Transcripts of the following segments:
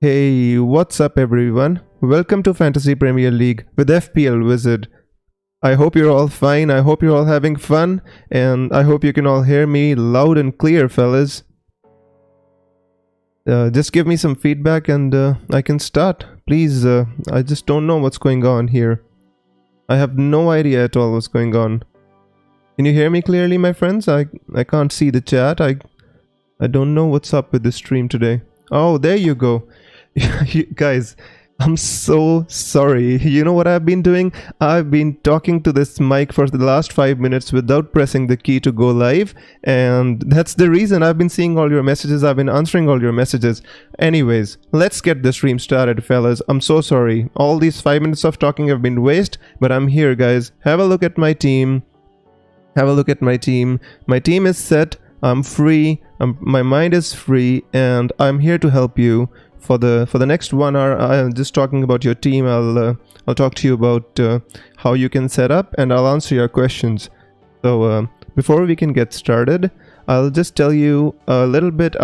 Hey, what's up everyone? Welcome to Fantasy Premier League with FPL Wizard. I hope you're all fine, I hope you're all having fun, and I hope you can all hear me loud and clear, fellas. Just give me some feedback and I can start. Please, I just don't know what's going on here. I have no idea at all what's going on. Can you hear me clearly, my friends? I can't see the chat. I don't know what's up with the stream today. Oh, there you go. Guys, I'm so sorry. You know what I've been doing? I've been talking to this mic for the last 5 minutes without pressing the key to go live, and that's the reason I've been seeing all your messages. I've been answering all your messages. Anyways, let's get the stream started, fellas. I'm so sorry. All these 5 minutes of talking have been waste, but I'm here, guys. Have a look at my team. Have a look at my team. My team is set. I'm free. My mind is free, and I'm here to help you. For the next 1 hour, I'm just talking about your team. I'll talk to you about how you can set up, and I'll answer your questions. So before we can get started, I'll just tell you a little bit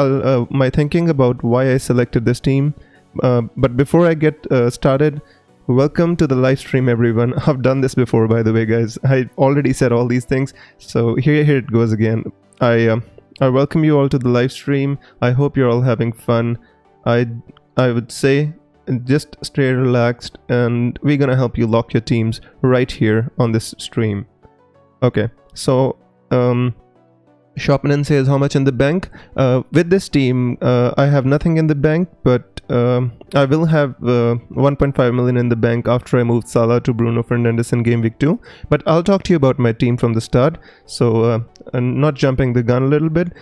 my thinking about why I selected this team. But before I get started, welcome to the live stream, everyone. I've done this before, by the way, guys. I already said all these things, so here it goes again. I welcome you all to the live stream. I hope you're all having fun. I would say just stay relaxed, and we're gonna help you lock your teams right here on this stream. Okay, so Shopman says, how much in the bank? With this team, I have nothing in the bank, but I will have 1.5 million in the bank after I moved Salah to Bruno Fernandes in Game Week 2. But I'll talk to you about my team from the start, so not jumping the gun a little bit,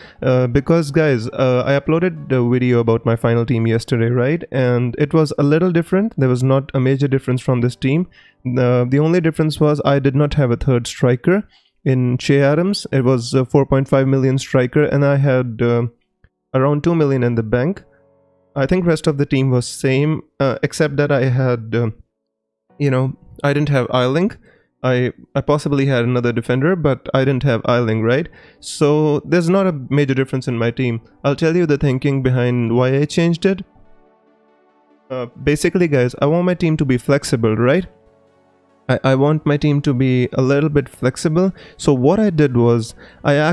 because guys, I uploaded a video about my final team yesterday, right? And it was a little different. There was not a major difference from this team. The only difference was I did not have a third striker. In Che Adams, it was a 4.5 million striker, and I had around 2 million in the bank. I think rest of the team was same, except that I had, I didn't have Eiling. I possibly had another defender, but I didn't have Eiling, right? So there's not a major difference in my team. I'll tell you the thinking behind why I changed it. Basically, guys, I want my team to be flexible, right? I want my team to be a little bit flexible. So what I did was I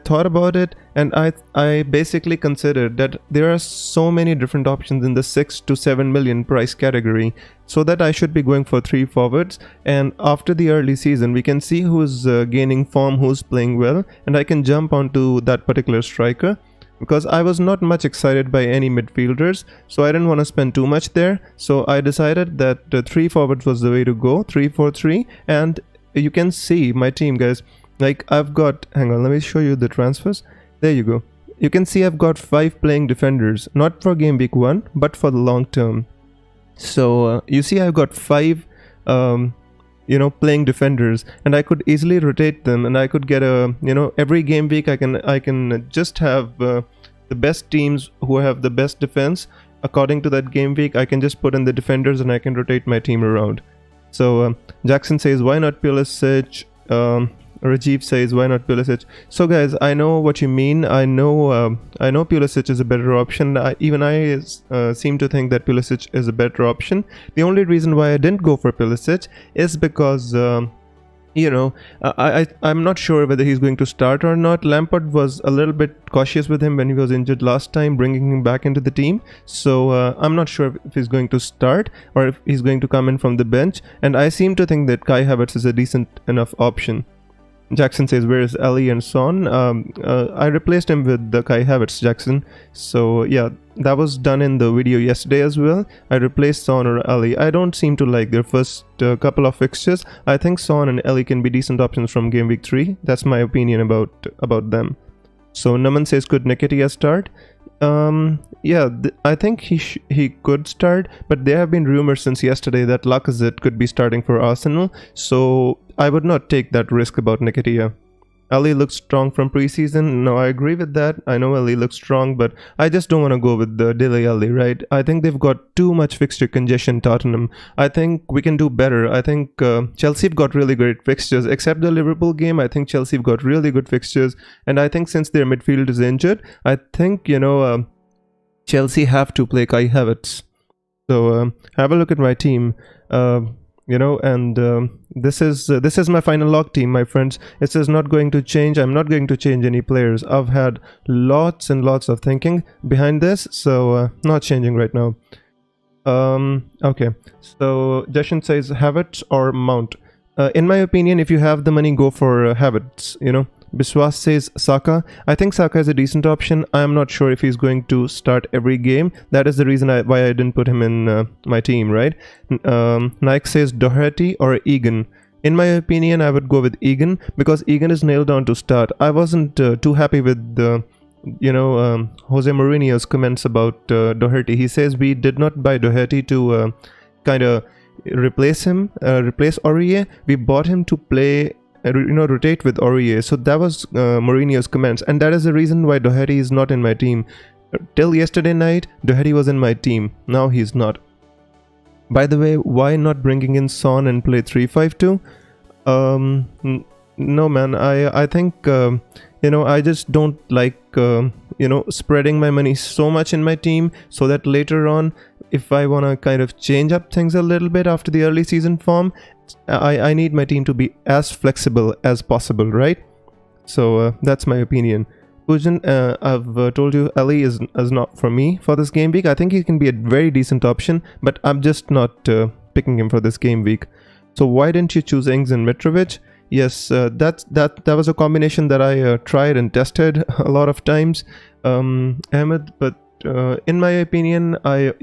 thought about it, and I basically considered that there are so many different options in the 6 to 7 million price category, so that I should be going for 3 forwards, and after the early season we can see who's gaining form, who's playing well, and I can jump onto that particular striker. Because I was not much excited by any midfielders, so I didn't want to spend too much there. So I decided that 3 forwards was the way to go, 3-4-3. And you can see my team, guys. Like I've got, hang on, let me show you the transfers. There you go. You can see I've got 5 playing defenders, not for game week 1, but for the long term. So you see I've got 5 playing defenders, and I could easily rotate them, and I could get a, every game week I can just have the best teams who have the best defense. According to that game week, I can just put in the defenders and I can rotate my team around. So Jackson says, why not Pulisic? Rajiv says, why not Pulisic? So guys, I know what you mean. I know Pulisic is a better option. Even I seem to think that Pulisic is a better option. The only reason why I didn't go for Pulisic is because I'm not sure whether he's going to start or not. Lampard was a little bit cautious with him when he was injured last time, bringing him back into the team. So I'm not sure if he's going to start or if he's going to come in from the bench. And I seem to think that Kai Havertz is a decent enough option. Jackson says, where is Ali and Son? I replaced him with the Kai Havertz, Jackson. So yeah, that was done in the video yesterday as well. I replaced Son or Ali. I don't seem to like their first couple of fixtures. I think Son and Ali can be decent options from game week 3. That's my opinion about them. So Naman says, could Nketiah start? Yeah, I think he could start, but there have been rumors since yesterday that Lacazette could be starting for Arsenal, so I would not take that risk about Nketiah. Ali looks strong from preseason. No, I agree with that. I know Ali looks strong, but I just don't want to go with the Dele Alli, right? I think they've got too much fixture congestion, Tottenham. I think we can do better. I think Chelsea have got really great fixtures. Except the Liverpool game, I think Chelsea have got really good fixtures. And I think since their midfield is injured, I think, Chelsea have to play Kai Havertz. So have a look at my team. You know, and this is my final lock team, my friends. It is not going to change. I'm not going to change any players. I've had lots and lots of thinking behind this, so not changing right now. Okay, so Jashan says Havertz or Mount. In my opinion, if you have the money, go for Havertz, you know. Biswas says Saka. I think Saka is a decent option. I am not sure if he's going to start every game. That is the reason why I didn't put him in my team, right? Nike says Doherty or Egan. In my opinion, I would go with Egan because Egan is nailed down to start. I wasn't too happy with Jose Mourinho's comments about Doherty. He says we did not buy Doherty to kind of replace Aurier. We bought him to play, rotate with Aurier. So that was Mourinho's comments, and that is the reason why Doherty is not in my team. Till yesterday night, Doherty was in my team. Now he's not. By the way, why not bringing in Son and play 3-5-2? No, man. I think I just don't like spreading my money so much in my team, so that later on, if I want to kind of change up things a little bit after the early season form, I need my team to be as flexible as possible, right? So that's my opinion. Pujan, I've told you Ali is not for me for this game week. I think he can be a very decent option, but I'm just not picking him for this game week. So why didn't you choose Ings and Mitrovic? Yes, that was a combination that I tried and tested a lot of times, Ahmed. But in my opinion, I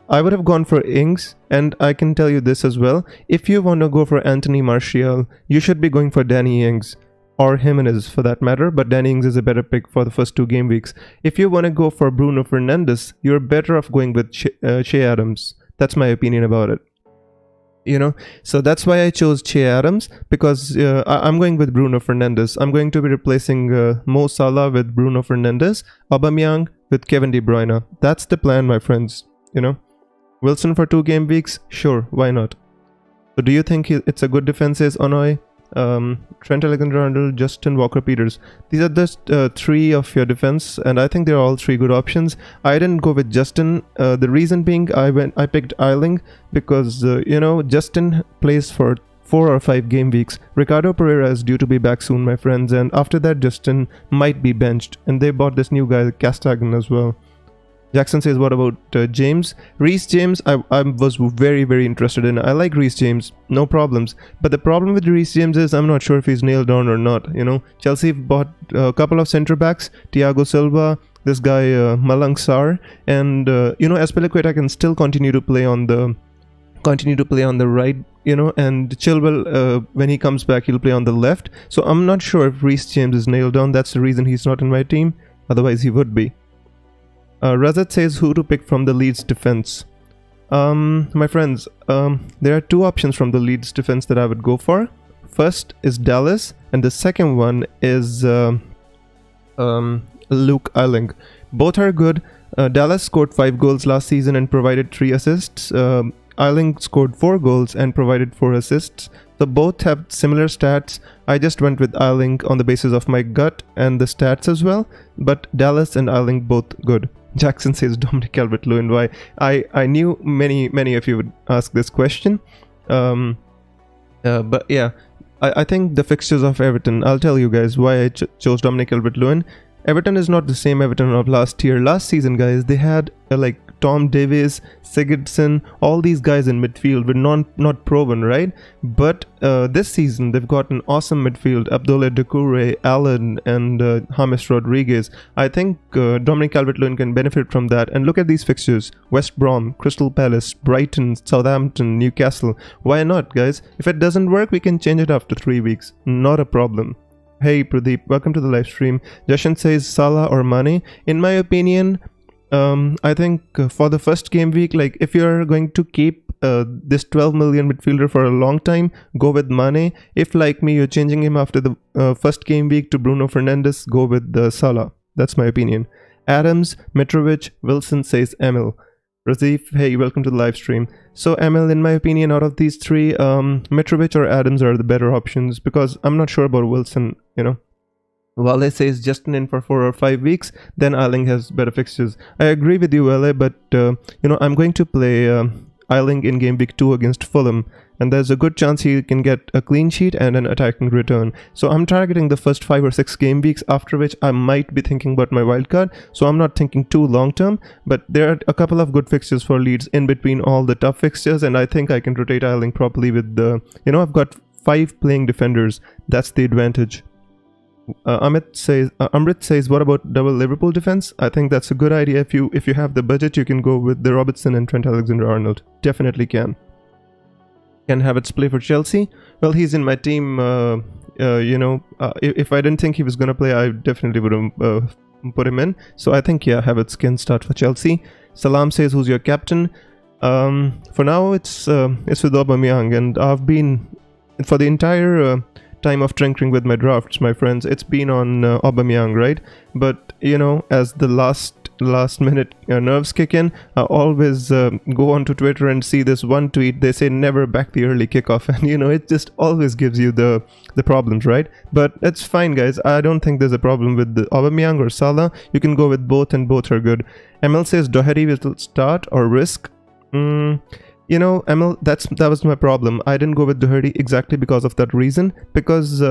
would have gone for Ings, and I can tell you this as well. If you want to go for Anthony Martial, you should be going for Danny Ings. Or Jimenez for that matter, but Danny Ings is a better pick for the first 2 game weeks. If you want to go for Bruno Fernandes, you're better off going with Che Adams. That's my opinion about it. So that's why I chose Che Adams, because I'm going with Bruno Fernandes. I'm going to be replacing Mo Salah with Bruno Fernandes, Aubameyang with Kevin De Bruyne. That's the plan, my friends. Wilson for 2 game weeks, sure, why not? So do you think it's a good defense? Is Onoi, Trent Alexander-Arnold, Justin Walker-Peters. These are just 3 of your defense, and I think they're all 3 good options. I didn't go with Justin. The reason being, I picked Eiling because Justin plays for 4 or 5 game weeks. Ricardo Pereira is due to be back soon, my friends, and after that Justin might be benched, and they bought this new guy Castagan as well. Jackson says, what about James? Reece James, I was very, very interested in. I like Reece James, no problems. But the problem with Reece James is I'm not sure if he's nailed down or not. Chelsea bought a couple of centre backs, Thiago Silva, this guy Malang Sarr, and Azpilicueta can still continue to play on the right. And Chilwell, when he comes back, he'll play on the left. So I'm not sure if Reece James is nailed down. That's the reason he's not in my team. Otherwise, he would be. Razat says who to pick from the Leeds defense. My friends, there are 2 options from the Leeds defense that I would go for. First is Dallas, and the second one is Luke Eiling. Both are good. Dallas scored 5 goals last season and provided 3 assists. Eiling scored 4 goals and provided 4 assists. So both have similar stats. I just went with Eiling on the basis of my gut and the stats as well. But Dallas and Eiling both good. Jackson says Dominic Calvert-Lewin. Why? I knew many of you would ask this question. But yeah, I think the fixtures of Everton, I'll tell you guys why I chose Dominic Calvert-Lewin. Everton is not the same Everton of last year. Last season, guys, they had Tom Davies, Sigurdsson, all these guys in midfield were not proven, right? But this season, they've got an awesome midfield. Abdoulaye Doucouré, Allen, and James Rodriguez. I think Dominic Calvert-Lewin can benefit from that. And look at these fixtures. West Brom, Crystal Palace, Brighton, Southampton, Newcastle. Why not, guys? If it doesn't work, we can change it after 3 weeks. Not a problem. Hey Pradeep, welcome to the live stream. Jashan says Salah or Mane. In my opinion, I think for the first game week, if you're going to keep this 12 million midfielder for a long time, go with Mane. If like me, you're changing him after the first game week to Bruno Fernandes, go with Salah. That's my opinion. Adams, Mitrovic, Wilson says Emil. Razif, hey, welcome to the live stream. So Emil, in my opinion, out of these 3, Mitrovic or Adams are the better options because I'm not sure about Wilson, Wale says Justin in for 4 or 5 weeks, then Eiling has better fixtures. I agree with you, Wale, but I'm going to play Eiling in game week 2 against Fulham, and there's a good chance he can get a clean sheet and an attacking return. So I'm targeting the first 5 or 6 game weeks, after which I might be thinking about my wildcard. So I'm not thinking too long term, but there are a couple of good fixtures for Leeds in between all the tough fixtures, and I think I can rotate Eiling properly with I've got 5 playing defenders. That's the advantage. Amrit says, what about double Liverpool defense? I think that's a good idea. If you have the budget, you can go with the Robertson and Trent Alexander-Arnold. Definitely can. Can Havertz play for Chelsea? Well, he's in my team. If I didn't think he was gonna play, I definitely would have put him in. So I think Havertz can start for Chelsea. Salam says, who's your captain? For now, it's with Aubameyang, and I've been for the entire time of tinkering with my drafts, my friends, it's been on Aubameyang, right? But as the last minute nerves kick in, I always go onto Twitter and see this one tweet. They say never back the early kickoff, and it just always gives you the problems, right? But it's fine, guys. I don't think there's a problem with the Aubameyang or Salah. You can go with both, and both are good. ML says Doherty will start or risk. Emil, that was my problem. I didn't go with Doherty exactly because of that reason. Because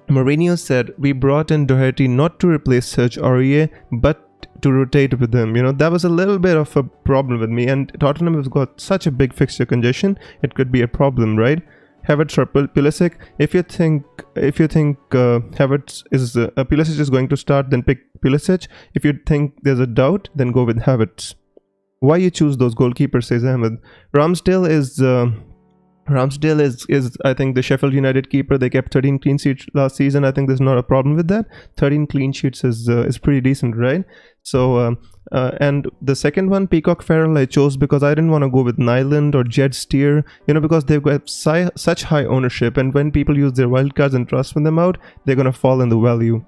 Mourinho said we brought in Doherty not to replace Serge Aurier, but to rotate with him. That was a little bit of a problem with me. And Tottenham has got such a big fixture congestion, it could be a problem, right? Havertz or Pulisic. If you think Havertz is Pulisic is going to start, then pick Pulisic. If you think there's a doubt, then go with Havertz. Why you choose those goalkeepers, says Ahmed. Ramsdale is I think the Sheffield United keeper. They kept 13 clean sheets last season. I think there's not a problem with that. 13 clean sheets is pretty decent, right? So and the second one, Peacock Farrell, I chose because I didn't want to go with Nyland or Jed Steer, because they've got such high ownership, and when people use their wildcards and transfer them out, they're gonna fall in the value.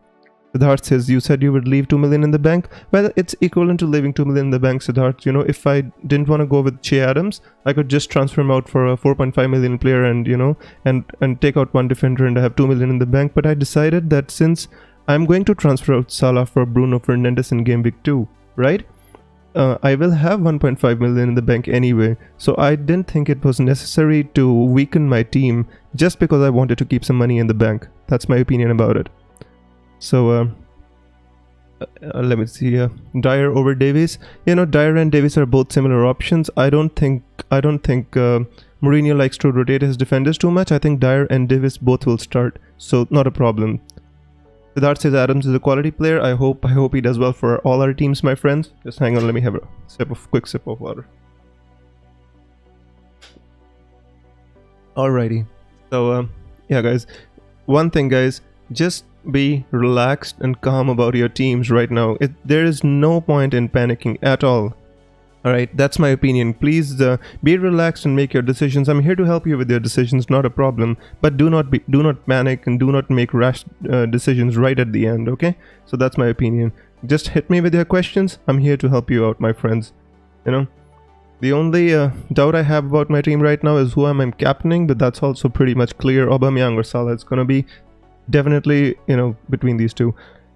Siddharth says, you said you would leave 2 million in the bank. Well, it's equivalent to leaving 2 million in the bank, Siddharth. If I didn't want to go with Che Adams, I could just transfer him out for a 4.5 million player and, and take out one defender, and I have 2 million in the bank. But I decided that since I'm going to transfer out Salah for Bruno Fernandes in game week 2, right? I will have 1.5 million in the bank anyway. So I didn't think it was necessary to weaken my team just because I wanted to keep some money in the bank. That's my opinion about it. So let me see. Dyer over Davies. Dyer and Davies are both similar options. I don't think Mourinho likes to rotate his defenders too much. I think Dyer and Davies both will start, so not a problem. Siddharth says Adams is a quality player. I hope he does well for all our teams, my friends. Just hang on, let me have a quick sip of water. Alrighty. So yeah, guys. One thing, guys, just be relaxed and calm about your teams right now. There is no point in panicking at all. Alright, that's my opinion. Please be relaxed and make your decisions. I'm here to help you with your decisions, not a problem. But do not panic and do not make rash decisions right at the end, okay? So that's my opinion. Just hit me with your questions. I'm here to help you out, my friends. The only doubt I have about my team right now is who I'm captaining, but that's also pretty much clear. Aubameyang or Salah. It's gonna be definitely, between these two.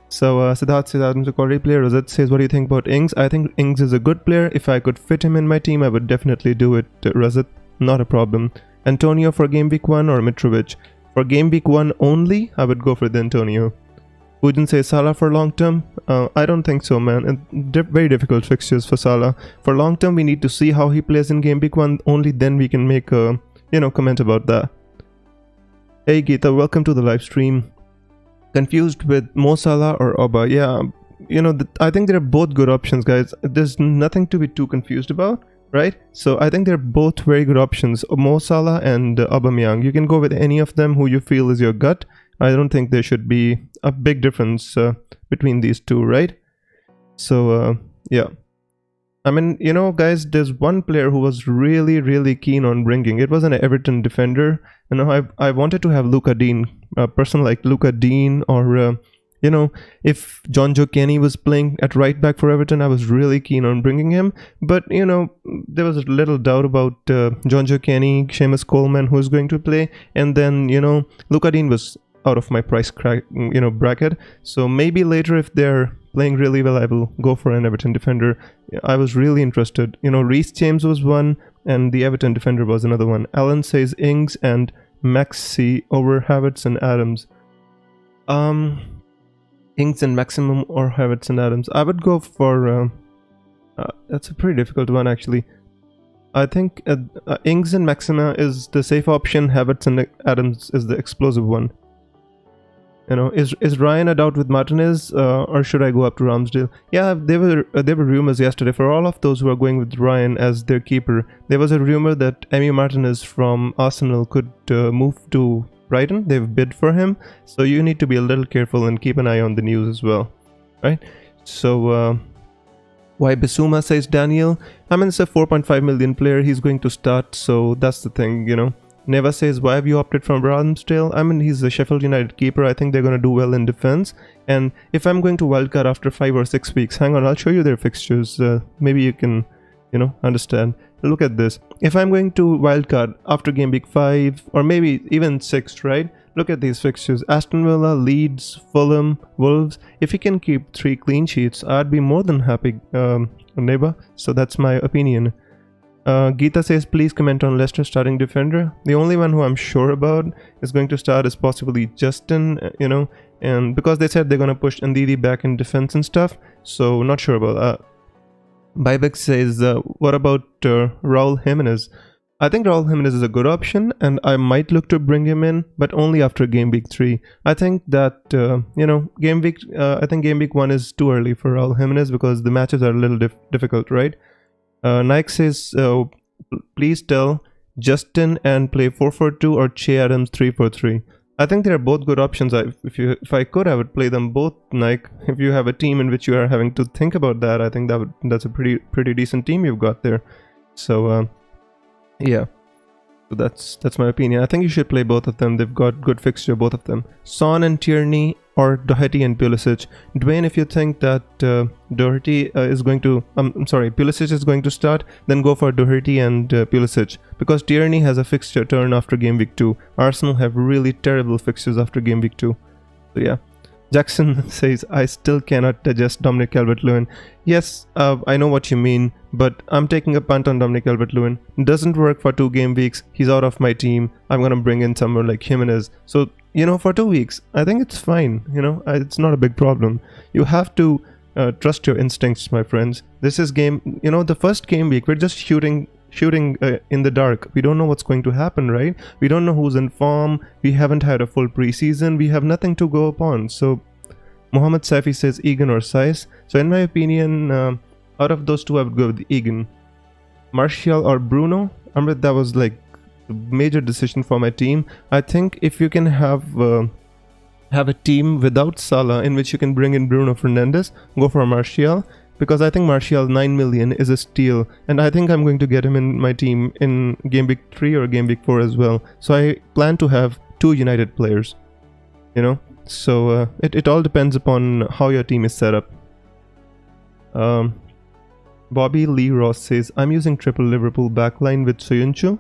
So Siddharth says Adams a quality player. Rosette says, what do you think about Ings? I think Ings is a good player. If I could fit him in my team, I would definitely do it. Rosette, not a problem. Antonio for game week 1 or Mitrovic? For game week 1 only, I would go for the Antonio. Wouldn't say Salah for long term? I don't think so, man. Very difficult fixtures for Salah. For long term, we need to see how he plays in game week 1. Only then we can make a comment about that. Hey Geeta, welcome to the live stream. Confused with Mo Salah or Auba? Yeah, I think they're both good options, guys. There's nothing to be too confused about, right? So I think they're both very good options, Mo Salah and Aubameyang. You can go with any of them who you feel is your gut. I don't think there should be a big difference between these two, right? So yeah. I mean, guys, there's one player who was really, really keen on bringing. It was an Everton defender. I wanted to have Luca Dean, a person like Luca Dean, or if John Joe Kenny was playing at right back for Everton, I was really keen on bringing him. But there was a little doubt about John Joe Kenny, Seamus Coleman, who's going to play, and then Luca Dean was out of my price bracket. So maybe later, if they're playing really well, I will go for an Everton defender. I was really interested. Reece James was one, and the Everton defender was another one. Alan says Ings and Maxi over Havertz and Adams. Ings and Maximum or Havertz and Adams. I would go for... that's a pretty difficult one, actually. I think Ings and Maxima is the safe option. Havertz and Adams is the explosive one. Is Ryan a doubt with Martinez, or should I go up to Ramsdale? Yeah, there were rumors yesterday for all of those who are going with Ryan as their keeper. There was a rumor that Emi Martinez from Arsenal could move to Brighton. They've bid for him, so you need to be a little careful and keep an eye on the news as well, right? So why Bissouma, says Daniel. It's a 4.5 million player. He's going to start, so that's the thing, Neva says, why have you opted from Ramsdale? He's a Sheffield United keeper. I think they're going to do well in defense. And if I'm going to wildcard after 5 or 6 weeks, hang on, I'll show you their fixtures. Maybe you can, understand. Look at this. If I'm going to wildcard after game week 5 or maybe even 6, right? Look at these fixtures. Aston Villa, Leeds, Fulham, Wolves. If he can keep 3 clean sheets, I'd be more than happy, Neva. So that's my opinion. Geeta says, please comment on Leicester starting defender. The only one who I'm sure about is going to start is possibly Justin, and because they said they're going to push Ndidi back in defense and stuff, so not sure about that. Bybek says, what about Raul Jimenez? I think Raul Jimenez is a good option, and I might look to bring him in, but only after game week 3. I think that, game week 1 is too early for Raul Jimenez because the matches are a little difficult, right? Nike says, please tell Justin and play 4-4-2 or Che Adams 3-4-3. I think they are both good options. If I could, I would play them both, Nike. If you have a team in which you are having to think about that, I think that's a pretty decent team you've got there. So yeah. So that's my opinion. I think you should play both of them. They've got good fixture, both of them. Son and Tierney or Doherty and Pulisic. Dwayne, if you think that Doherty is going to... Pulisic is going to start, then go for Doherty and Pulisic. Because Tierney has a fixture turn after game week 2. Arsenal have really terrible fixtures after game week 2. So yeah. Jackson says, I still cannot digest Dominic Calvert-Lewin. Yes, I know what you mean, but I'm taking a punt on Dominic Calvert-Lewin. Doesn't work for 2 game weeks. He's out of my team. I'm going to bring in someone like Jimenez. So, for 2 weeks, I think it's fine. It's not a big problem. You have to trust your instincts, my friends. This is the first game week, we're just shooting in the dark. We don't know what's going to happen, right? We don't know who's in form. We haven't had a full preseason. We have nothing to go upon. So Mohammed Safi says Egan or Saiz. So in my opinion, out of those two, I would go with Egan. Martial or Bruno? That was like a major decision for my team. I think if you can have a team without Salah in which you can bring in Bruno Fernandes, go for Martial. Because I think Martial 9 million is a steal, and I think I'm going to get him in my team in game week 3 or game week 4 as well. So I plan to have 2 United players, So it all depends upon how your team is set up. Bobby Lee Ross says, I'm using triple Liverpool backline with Soyuncu.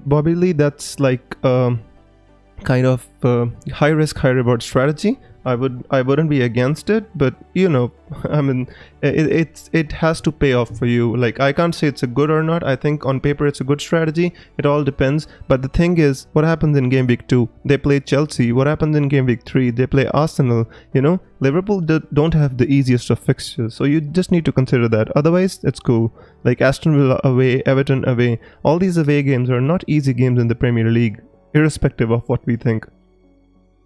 Bobby Lee, that's like kind of high risk, high reward strategy. I wouldn't be against it, but it has to pay off for you. Like, I can't say it's a good or not. I think on paper it's a good strategy. It all depends. But the thing is, what happens in game week 2? They play Chelsea. What happens in game week 3? They play Arsenal. Liverpool don't have the easiest of fixtures, so you just need to consider that. Otherwise, it's cool. Like Aston Villa away, Everton away. All these away games are not easy games in the Premier League, irrespective of what we think.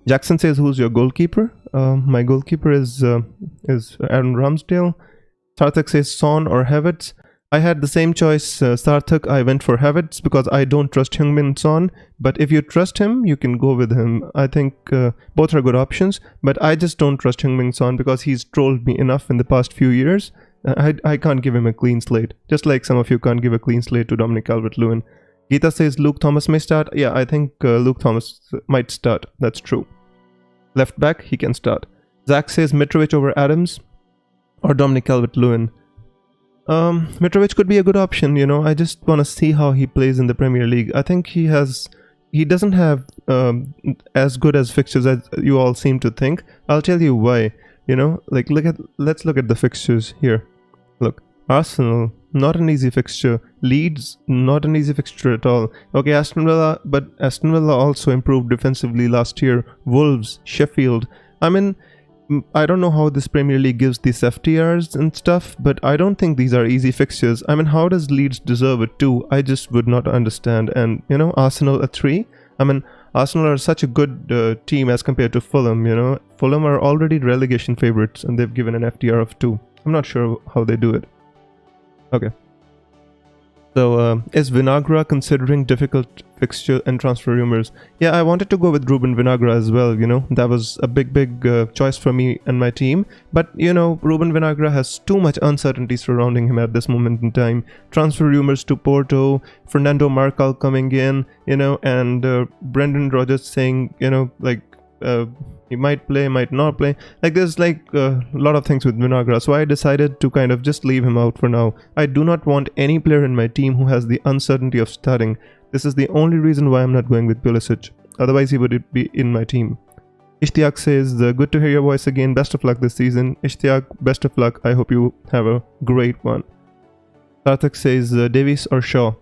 Jackson says, who's your goalkeeper? My goalkeeper is Aaron Ramsdale. Sarthak says Son or Havertz. I had the same choice, Sarthak. I went for Havertz because I don't trust Heung-min Son. But if you trust him, you can go with him. I think both are good options. But I just don't trust Heung-min Son because he's trolled me enough in the past few years. I can't give him a clean slate. Just like some of you can't give a clean slate to Dominic Calvert-Lewin. Geeta says Luke Thomas may start. Yeah, I think Luke Thomas might start. That's true. Left back, he can start. Zach says Mitrovic over Adams or Dominic Calvert-Lewin. Mitrovic could be a good option, I just want to see how he plays in the Premier League. I think he doesn't have as good as fixtures as you all seem to think. I'll tell you why. You know, like let's look at the fixtures here. Look, Arsenal, not an easy fixture. Leeds, not an easy fixture at all. Okay, Aston Villa, but Aston Villa also improved defensively last year. Wolves, Sheffield. I mean, I don't know how this Premier League gives these FTRs and stuff, but I don't think these are easy fixtures. I mean, how does Leeds deserve it too? I just would not understand. And, you know, Arsenal a 3? I mean, Arsenal are such a good team as compared to Fulham, you know. Fulham are already relegation favorites and they've given an FTR of 2. I'm not sure how they do it. Okay. So, is Vinagre considering difficult fixture and transfer rumors? Yeah, I wanted to go with Ruben Vinagre as well, you know. That was a big choice for me and my team. But, you know, Ruben Vinagre has too much uncertainty surrounding him at this moment in time. Transfer rumors to Porto, Fernando Marcal coming in, you know, and Brendan Rodgers saying, you know, like, he might play, might not play. Like, there's like a lot of things with Vinagre, so I decided to kind of just leave him out for now. I do not want any player in my team who has the uncertainty of starting. This is the only reason why I'm not going with Pulisic. Otherwise, he would be in my team. Ishtiaq says, good to hear your voice again. Best of luck this season. Ishtiaq, best of luck. I hope you have a great one. Sarthak says, Davies or Shaw?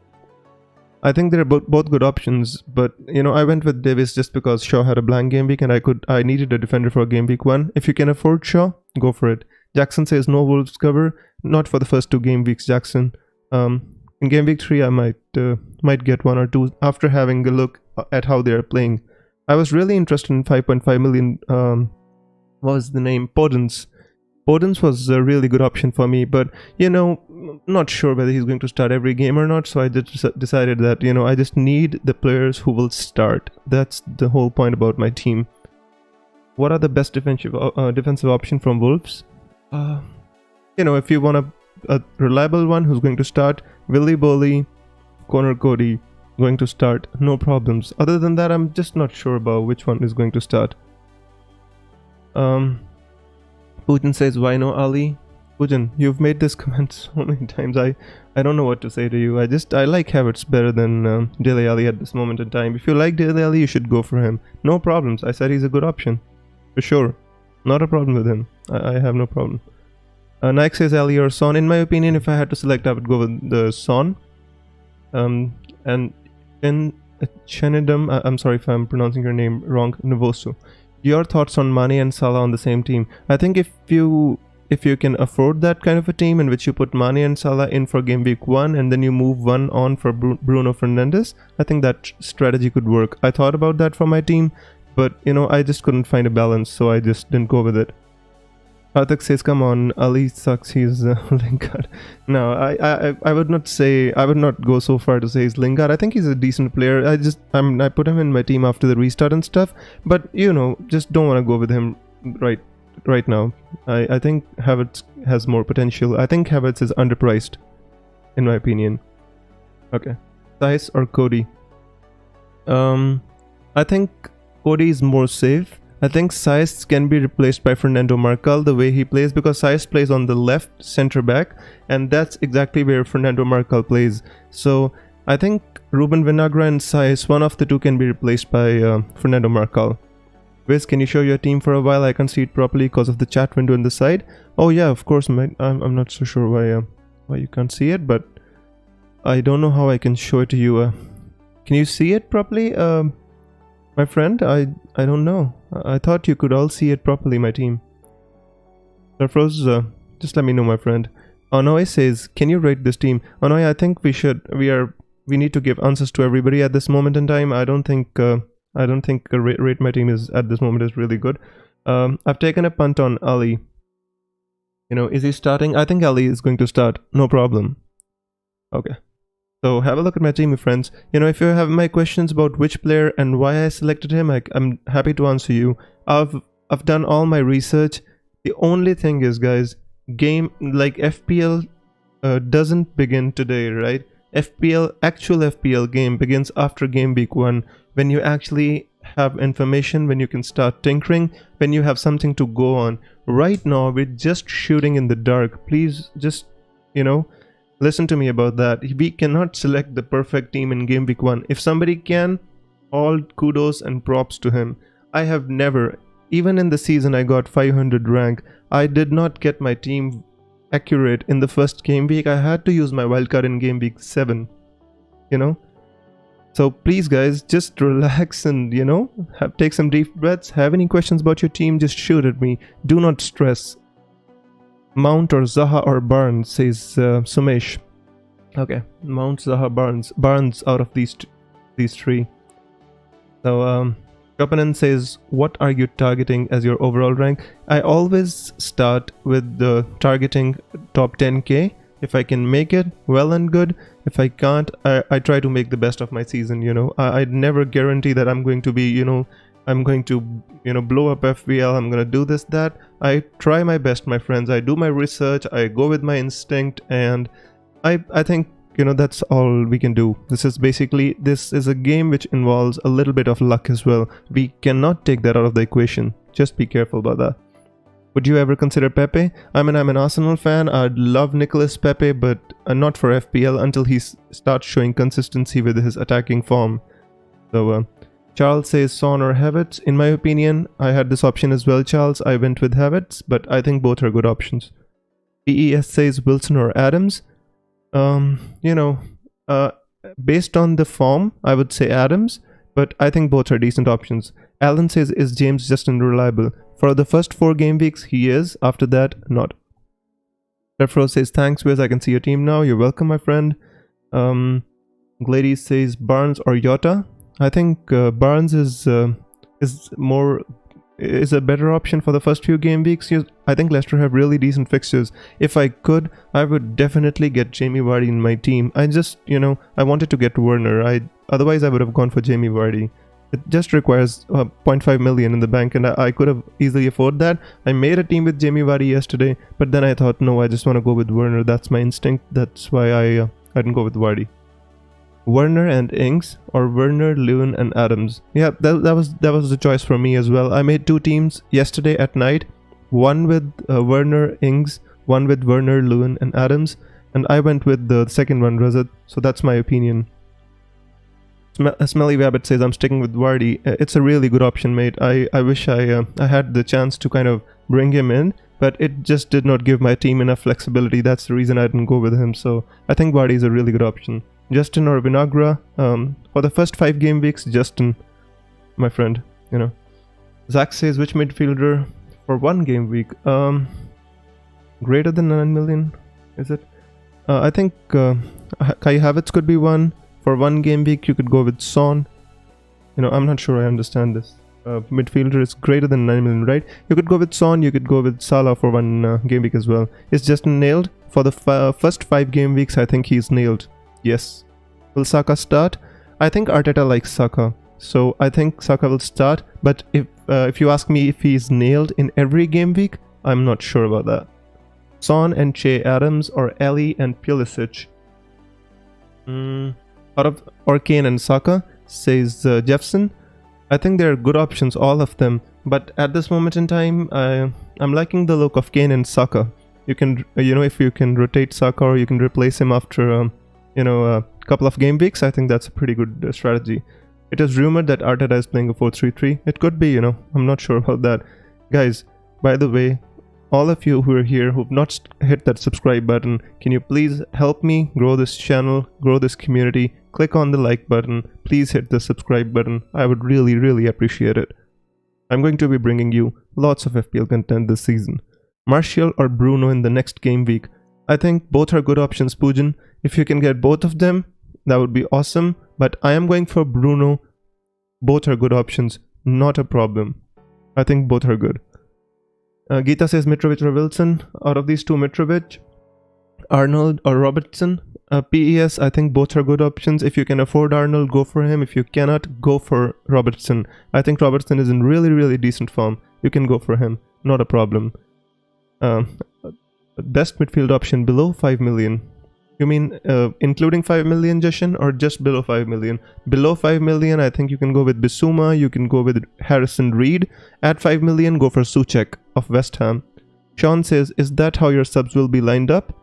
I think they're both good options, but you know, I went with Davis just because Shaw had a blank game week and I needed a defender for game week 1. If you can afford Shaw, go for it. Jackson says no Wolves cover, not for the first 2 game weeks, Jackson. In game week 3 I might get 1 or 2 after having a look at how they are playing. I was really interested in 5.5 million what was the name? Podence. Podence was a really good option for me, but you know, not sure whether he's going to start every game or not, so I just decided that, you know, I just need the players who will start. That's the whole point about my team. What are the best defensive option from Wolves? You know, if you want a reliable one who's going to start, Willy Boley, Connor Cody going to start, no problems. Other than that, I'm just not sure about which one is going to start. Putin says, why no Ali? Putin, you've made this comment so many times. I don't know what to say to you. I like Havertz better than Dele Alli at this moment in time. If you like Dele Alli, you should go for him. No problems. I said he's a good option. For sure. Not a problem with him. I have no problem. Nike says Ali or Son. In my opinion, if I had to select, I would go with the Son. And in Chenidum, I'm sorry if I'm pronouncing your name wrong, Novosu. Your thoughts on Mane and Salah on the same team? I think if you can afford that kind of a team in which you put Mane and Salah in for game week 1 and then you move one on for Bruno Fernandes, I think that strategy could work. I thought about that for my team, but you know, I just couldn't find a balance, so I just didn't go with it. Arthak says, come on, Ali sucks, he's Lingard. No, I would not go so far to say he's Lingard. I think he's a decent player. I put him in my team after the restart and stuff, but you know, just don't want to go with him right now. I think Havertz has more potential. I think Havertz is underpriced, in my opinion. Okay. Thais or Cody? I think Cody is more safe. I think Saïs can be replaced by Fernando Marcal the way he plays, because Saïs plays on the left center back and that's exactly where Fernando Marcal plays. So I think Ruben Vinagre and Saïs, one of the two can be replaced by Fernando Marcal. Wiz, can you show your team for a while? I can't see it properly because of the chat window on the side. Oh yeah, of course, mate. I'm not so sure why you can't see it, but I don't know how I can show it to you. Can you see it properly? My friend, I don't know. I thought you could all see it properly, my team. Surfrose, just let me know, my friend. Onoy says, can you rate this team? Onoy, I think we need to give answers to everybody at this moment in time. I don't think rate my team is at this moment is really good. I've taken a punt on Ali. You know, is he starting? I think Ali is going to start, no problem. Okay. So have a look at my team, my friends. You know, if you have my questions about which player and why I selected him, I'm happy to answer you. I've done all my research. The only thing is, guys, game like FPL doesn't begin today, right? Actual FPL game begins after game week 1, when you actually have information, when you can start tinkering, when you have something to go on. Right now, we're just shooting in the dark. Please just, you know, listen to me about that. We cannot select the perfect team in game week 1. If somebody can, All kudos and props to him. I have never, even in the season I got 500 rank, I did not get my team accurate in the first game week. I had to use my wildcard in game week 7, you know. So please guys, just relax and, you know, take some deep breaths. Have any questions about your team, just shoot at me. Do not stress. Mount or Zaha or Barnes, says Sumesh. Okay, Mount, Zaha, Barnes out of these three. So Kapanan says, what are you targeting as your overall rank? I always start with the targeting top 10k. If I can make it, well and good. If I can't, I try to make the best of my season, you know. I never guarantee that I'm going to be, you know, I'm going to, you know, blow up FPL, I'm going to do this, that. I try my best, my friends. I do my research, I go with my instinct, and I think, you know, that's all we can do. This is a game which involves a little bit of luck as well. We cannot take that out of the equation. Just be careful about that. Would you ever consider Pepe? I mean, I'm an Arsenal fan. I'd love Nicolas Pepe, but not for FPL until he starts showing consistency with his attacking form. So, Charles says Son or Havertz. In my opinion, I had this option as well, Charles. I went with Havertz, but I think both are good options. PES says Wilson or Adams. You know, based on the form, I would say Adams, but I think both are decent options. Alan says, is James just unreliable? For the first 4 game weeks, he is. After that, not. Refro says, thanks, Wiz. I can see your team now. You're welcome, my friend. Glady says, Barnes or Jota. I think Barnes is a better option for the first few game weeks. I think Leicester have really decent fixtures. If I could, I would definitely get Jamie Vardy in my team. I just, you know, I wanted to get Werner. Otherwise I would have gone for Jamie Vardy. It just requires 0.5 million in the bank, and I could have easily afford that. I made a team with Jamie Vardy yesterday, but then I thought, no, I just want to go with Werner. That's my instinct. That's why I didn't go with Vardy. Werner and Ings, or Werner, Lewin and Adams. Yeah, that was the choice for me as well. I made 2 teams yesterday at night. One with Werner, Ings, one with Werner, Lewin and Adams, and I went with the second one, Razat. So that's my opinion. Smelly Rabbit says, I'm sticking with Vardy. It's a really good option, mate. I wish I had the chance to kind of bring him in, but it just did not give my team enough flexibility. That's the reason I didn't go with him. So I think Vardy is a really good option. Justin or Vinagra, for the first 5 game weeks, Justin, my friend, you know. Zach says, which midfielder for 1 game week? Greater than 9 million, is it? I think Kai Havertz could be one. For 1 game week, you could go with Son. You know, I'm not sure I understand this. Midfielder is greater than 9 million, right? You could go with Son, you could go with Salah for 1 game week as well. Is Justin nailed? For the first 5 game weeks, I think he's nailed. Yes. Will Saka start? I think Arteta likes Saka. So I think Saka will start. But if you ask me if he's nailed in every game week, I'm not sure about that. Son and Che Adams, or Ali and Pulisic. Or Kane and Saka, says Jeffson. I think they're good options, all of them. But at this moment in time, I'm liking the look of Kane and Saka. You can, you know, if you can rotate Saka or you can replace him after, you know, a couple of game weeks, I think that's a pretty good strategy. It is rumored that Arteta is playing a 4-3-3. It could be, you know, I'm not sure about that. Guys, by the way, all of you who are here who've not hit that subscribe button, can you please help me grow this channel, grow this community? Click on the like button. Please hit the subscribe button. I would really, really appreciate it. I'm going to be bringing you lots of FPL content this season. Martial or Bruno in the next game week? I think both are good options, Poojan. If you can get both of them, that would be awesome. But I am going for Bruno. Both are good options. Not a problem. I think both are good. Geeta says Mitrovic or Wilson. Out of these 2, Mitrovic, Arnold or Robertson. PES, I think both are good options. If you can afford Arnold, go for him. If you cannot, go for Robertson. I think Robertson is in really, really decent form. You can go for him. Not a problem. Best midfield option below 5 million. You mean including 5 million, Jashan, or just below 5 million? Below 5 million, I think you can go with Bissouma, you can go with Harrison Reed. At 5 million, go for Souček of West Ham. Sean says, is that how your subs will be lined up?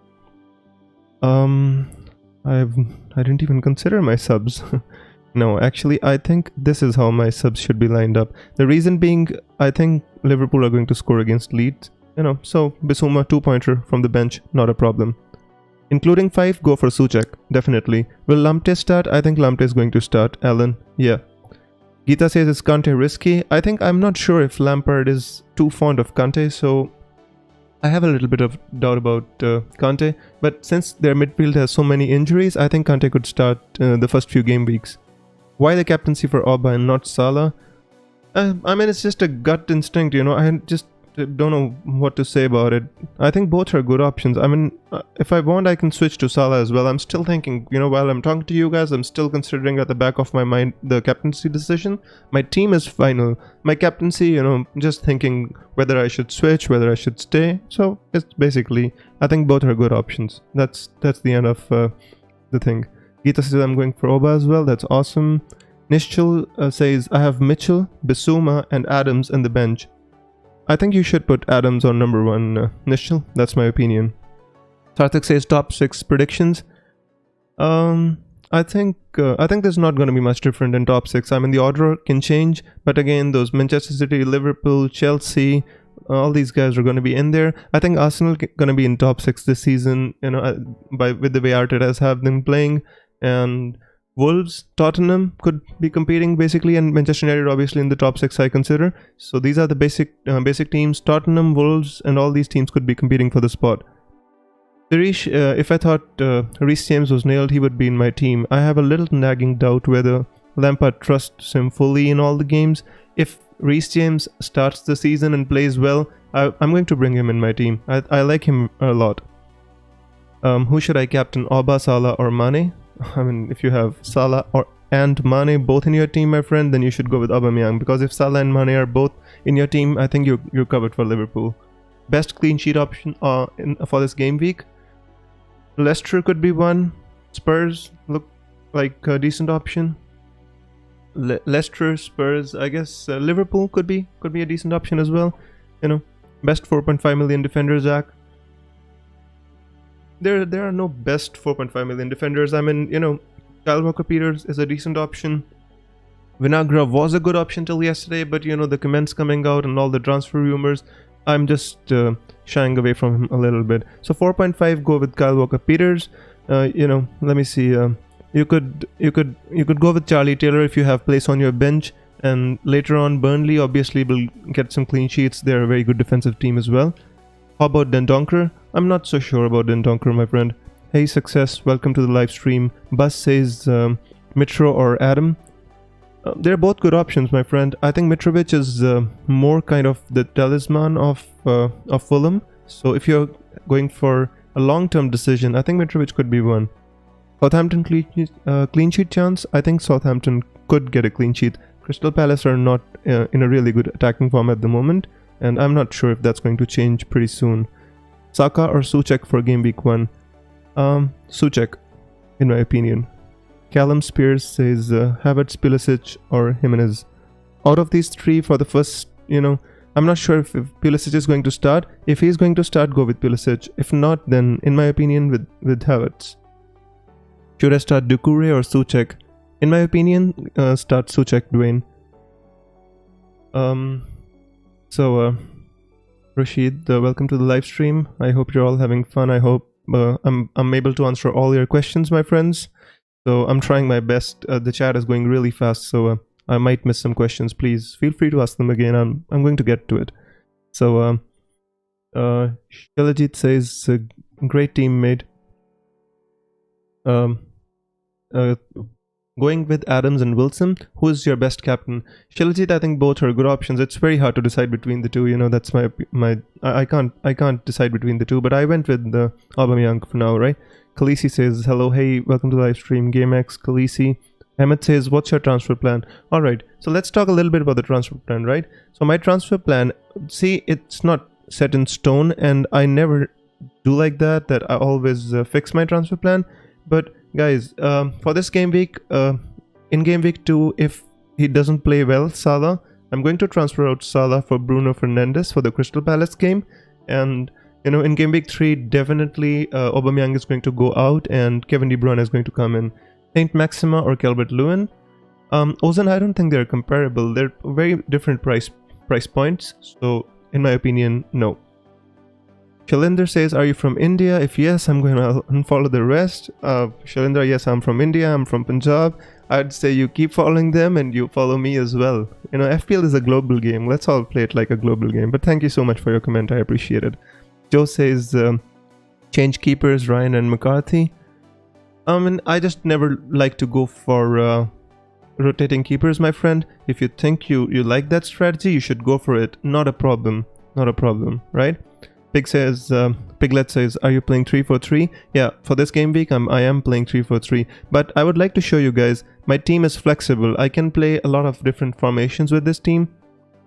I didn't even consider my subs. No, actually, I think this is how my subs should be lined up. The reason being, I think Liverpool are going to score against Leeds. So Bissouma 2-pointer from the bench, not a problem. Including 5, go for Souček, definitely. Will Lamptey start? I think Lamptey is going to start. Alan, yeah. Geeta says, is Kante risky? I think I'm not sure if Lampard is too fond of Kante, so I have a little bit of doubt about Kante. But since their midfield has so many injuries, I think Kante could start the first few game weeks. Why the captaincy for Auba and not Salah? I mean, it's just a gut instinct, I just don't know what to say about it. I think both are good options. I mean, if I want, I can switch to Salah as well. I'm still thinking, while I'm talking to you guys, I'm still considering at the back of my mind the captaincy decision. My team is final. My captaincy, just thinking whether I should switch, whether I should stay. So it's basically, I think both are good options. That's the end of the thing. Geeta says I'm going for Oba as well. That's awesome. Nishchel says I have Mitchell, Bissouma and Adams in the bench. I think you should put Adams on number 1, Nishchel. That's my opinion. Sarthak says top 6 predictions. I think there's not going to be much different in top 6. I mean, the order can change, but again, those Manchester City, Liverpool, Chelsea, all these guys are going to be in there. I think Arsenal going to be in top 6 this season, with the way Arteta's have been playing. And Wolves, Tottenham could be competing basically, and Manchester United obviously in the top 6 I consider. So these are the basic teams. Tottenham, Wolves and all these teams could be competing for the spot. Dirish, if I thought Reece James was nailed, he would be in my team. I have a little nagging doubt whether Lampard trusts him fully in all the games. If Reece James starts the season and plays well, I'm going to bring him in my team. I like him a lot. Who should I captain? Auba, Salah or Mane? I mean, if you have Salah and Mane both in your team, my friend, then you should go with Aubameyang, because if Salah and Mane are both in your team, I think you're covered for Liverpool. Best clean sheet option for this game week? Leicester could be one. Spurs look like a decent option. Leicester, Spurs, I guess Liverpool could be a decent option as well. Best 4.5 million defender, Zach. There are no best 4.5 million defenders. I mean, Kyle Walker-Peters is a decent option. Vinagre was a good option till yesterday, but the comments coming out and all the transfer rumors, I'm just shying away from him a little bit. So 4.5, go with Kyle Walker-Peters. Let me see. You could go with Charlie Taylor if you have place on your bench, and later on Burnley obviously will get some clean sheets. They're a very good defensive team as well. How about Dendoncker? I'm not so sure about Dendoncker, my friend. Hey, success. Welcome to the live stream. Bus says Mitro or Adam. They're both good options, my friend. I think Mitrovic is more kind of the talisman of Fulham. So if you're going for a long-term decision, I think Mitrovic could be one. Southampton clean sheet chance? I think Southampton could get a clean sheet. Crystal Palace are not in a really good attacking form at the moment, and I'm not sure if that's going to change pretty soon. Saka or Souček for game week 1? Souček, in my opinion. Callum Spears says Havertz, Pulisic or Jimenez. Out of these 3 for the first, I'm not sure if Pulisic is going to start. If he's going to start, go with Pulisic. If not, then in my opinion with Havertz. Should I start Doucouré or Souček? In my opinion, start Souček, Dwayne. Rashid, welcome to the live stream. I hope you're all having fun. I hope I'm able to answer all your questions, my friends. So I'm trying my best. The chat is going really fast, so I might miss some questions. Please feel free to ask them again. I'm going to get to it. So Shalajit says, great teammate. Going with Adams and Wilson, who is your best captain? Shalajit, I think both are good options. It's very hard to decide between the two. That's I can't decide between the two, but I went with the Aubameyang for now, right? Khaleesi says, hello, hey, welcome to the live stream. GameX, Khaleesi. Ahmed says, what's your transfer plan? Alright, so let's talk a little bit about the transfer plan, right? So my transfer plan, see, it's not set in stone, and I never do like that I always fix my transfer plan. But guys, for this game week, in game week 2, if he doesn't play well, Salah, I'm going to transfer out Salah for Bruno Fernandes for the Crystal Palace game. And in game week 3, definitely Aubameyang is going to go out and Kevin De Bruyne is going to come in. Saint Maxima or Calvert-Lewin? Ozan, I don't think they're comparable. They're very different price points. So, in my opinion, no. Shalinder says, are you from India? If yes, I'm going to unfollow the rest. Shalinder, yes, I'm from India. I'm from Punjab. I'd say you keep following them and you follow me as well. You know, FPL is a global game. Let's all play it like a global game. But thank you so much for your comment. I appreciate it. Joe says, change keepers, Ryan and McCarthy. And I just never like to go for rotating keepers, my friend. If you think you like that strategy, you should go for it. Not a problem. Not a problem, right? Piglet says, are you playing 3-4-3? Yeah, for this game week, I am playing 3-4-3. But I would like to show you guys, my team is flexible. I can play a lot of different formations with this team.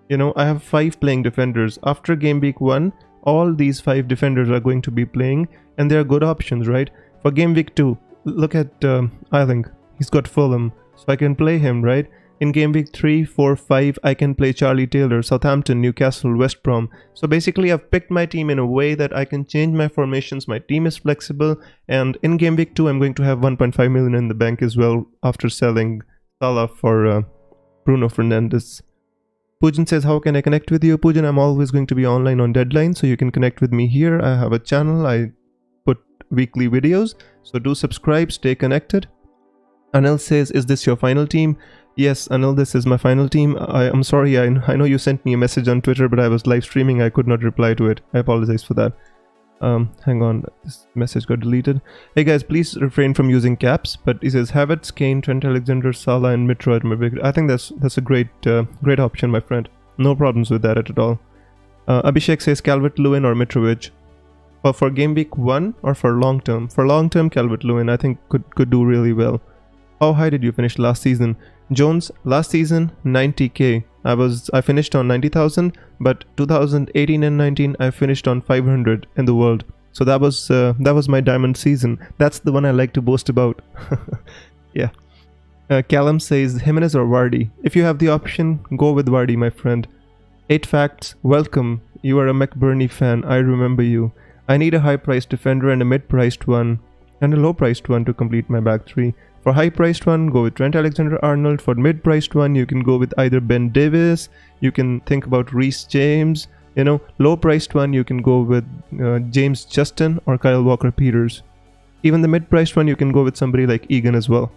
You know, I have 5 playing defenders. After game week 1, all these 5 defenders are going to be playing, and they are good options, right? For game week 2, look at Eiling. He's got Fulham, so I can play him, right? In game week 3, 4, 5, I can play Charlie Taylor, Southampton, Newcastle, West Brom. So basically, I've picked my team in a way that I can change my formations. My team is flexible. And in game week 2, I'm going to have 1.5 million in the bank as well after selling Salah for Bruno Fernandes. Pujan says, how can I connect with you? Pujan, I'm always going to be online on deadline, so you can connect with me here. I have a channel. I put weekly videos. So do subscribe, stay connected. Anil says, is this your final team? Yes, Anil, this is my final team. I'm sorry, I know you sent me a message on Twitter, but I was live streaming. I could not reply to it. I apologize for that. Hang on, this message got deleted. Hey guys, please refrain from using caps. But he says, Havertz, Kane, Trent Alexander, Salah, and Mitrovic. I think that's a great option, my friend. No problems with that at all. Abhishek says, Calvert-Lewin or Mitrovic. For game week 1 or for long term? For long term, Calvert-Lewin I think could do really well. How high did you finish last season? Jones, last season 90k. I finished on 90,000, but 2018 and 19 I finished on 500 in the world. So that was my diamond season. That's the one I like to boast about. Yeah. Callum says, Jimenez or Vardy? If you have the option, go with Vardy, my friend. 8 facts. Welcome. You are a McBurney fan. I remember you. I need a high-priced defender and a mid-priced one and a low-priced one to complete my back 3. For high-priced one, go with Trent Alexander-Arnold. For mid-priced one, you can go with either Ben Davies. You can think about Reece James. You know, low-priced one, you can go with James Justin or Kyle Walker-Peters. Even the mid-priced one, you can go with somebody like Egan as well.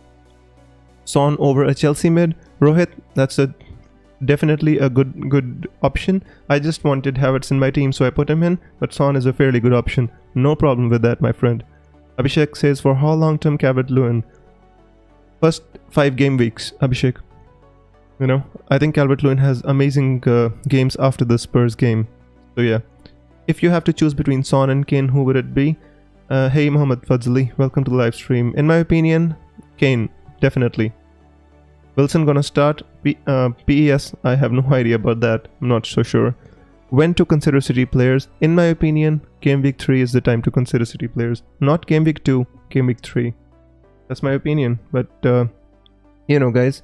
Son over a Chelsea mid. Rohit, that's definitely a good option. I just wanted Havertz in my team, so I put him in. But Son is a fairly good option. No problem with that, my friend. Abhishek says, for how long-term Calvert-Lewin? First 5 game weeks, Abhishek. You know, I think Calvert-Lewin has amazing games after the Spurs game. So yeah, if you have to choose between Son and Kane, who would it be? Hey Mohammed Fadzli, welcome to the live stream. In my opinion, Kane, definitely. Wilson gonna start? PES, I have no idea about that. I'm not so sure. When to consider City players? In my opinion, game week 3 is the time to consider City players. Not game week 2, game week 3. That's my opinion. But, you know, guys,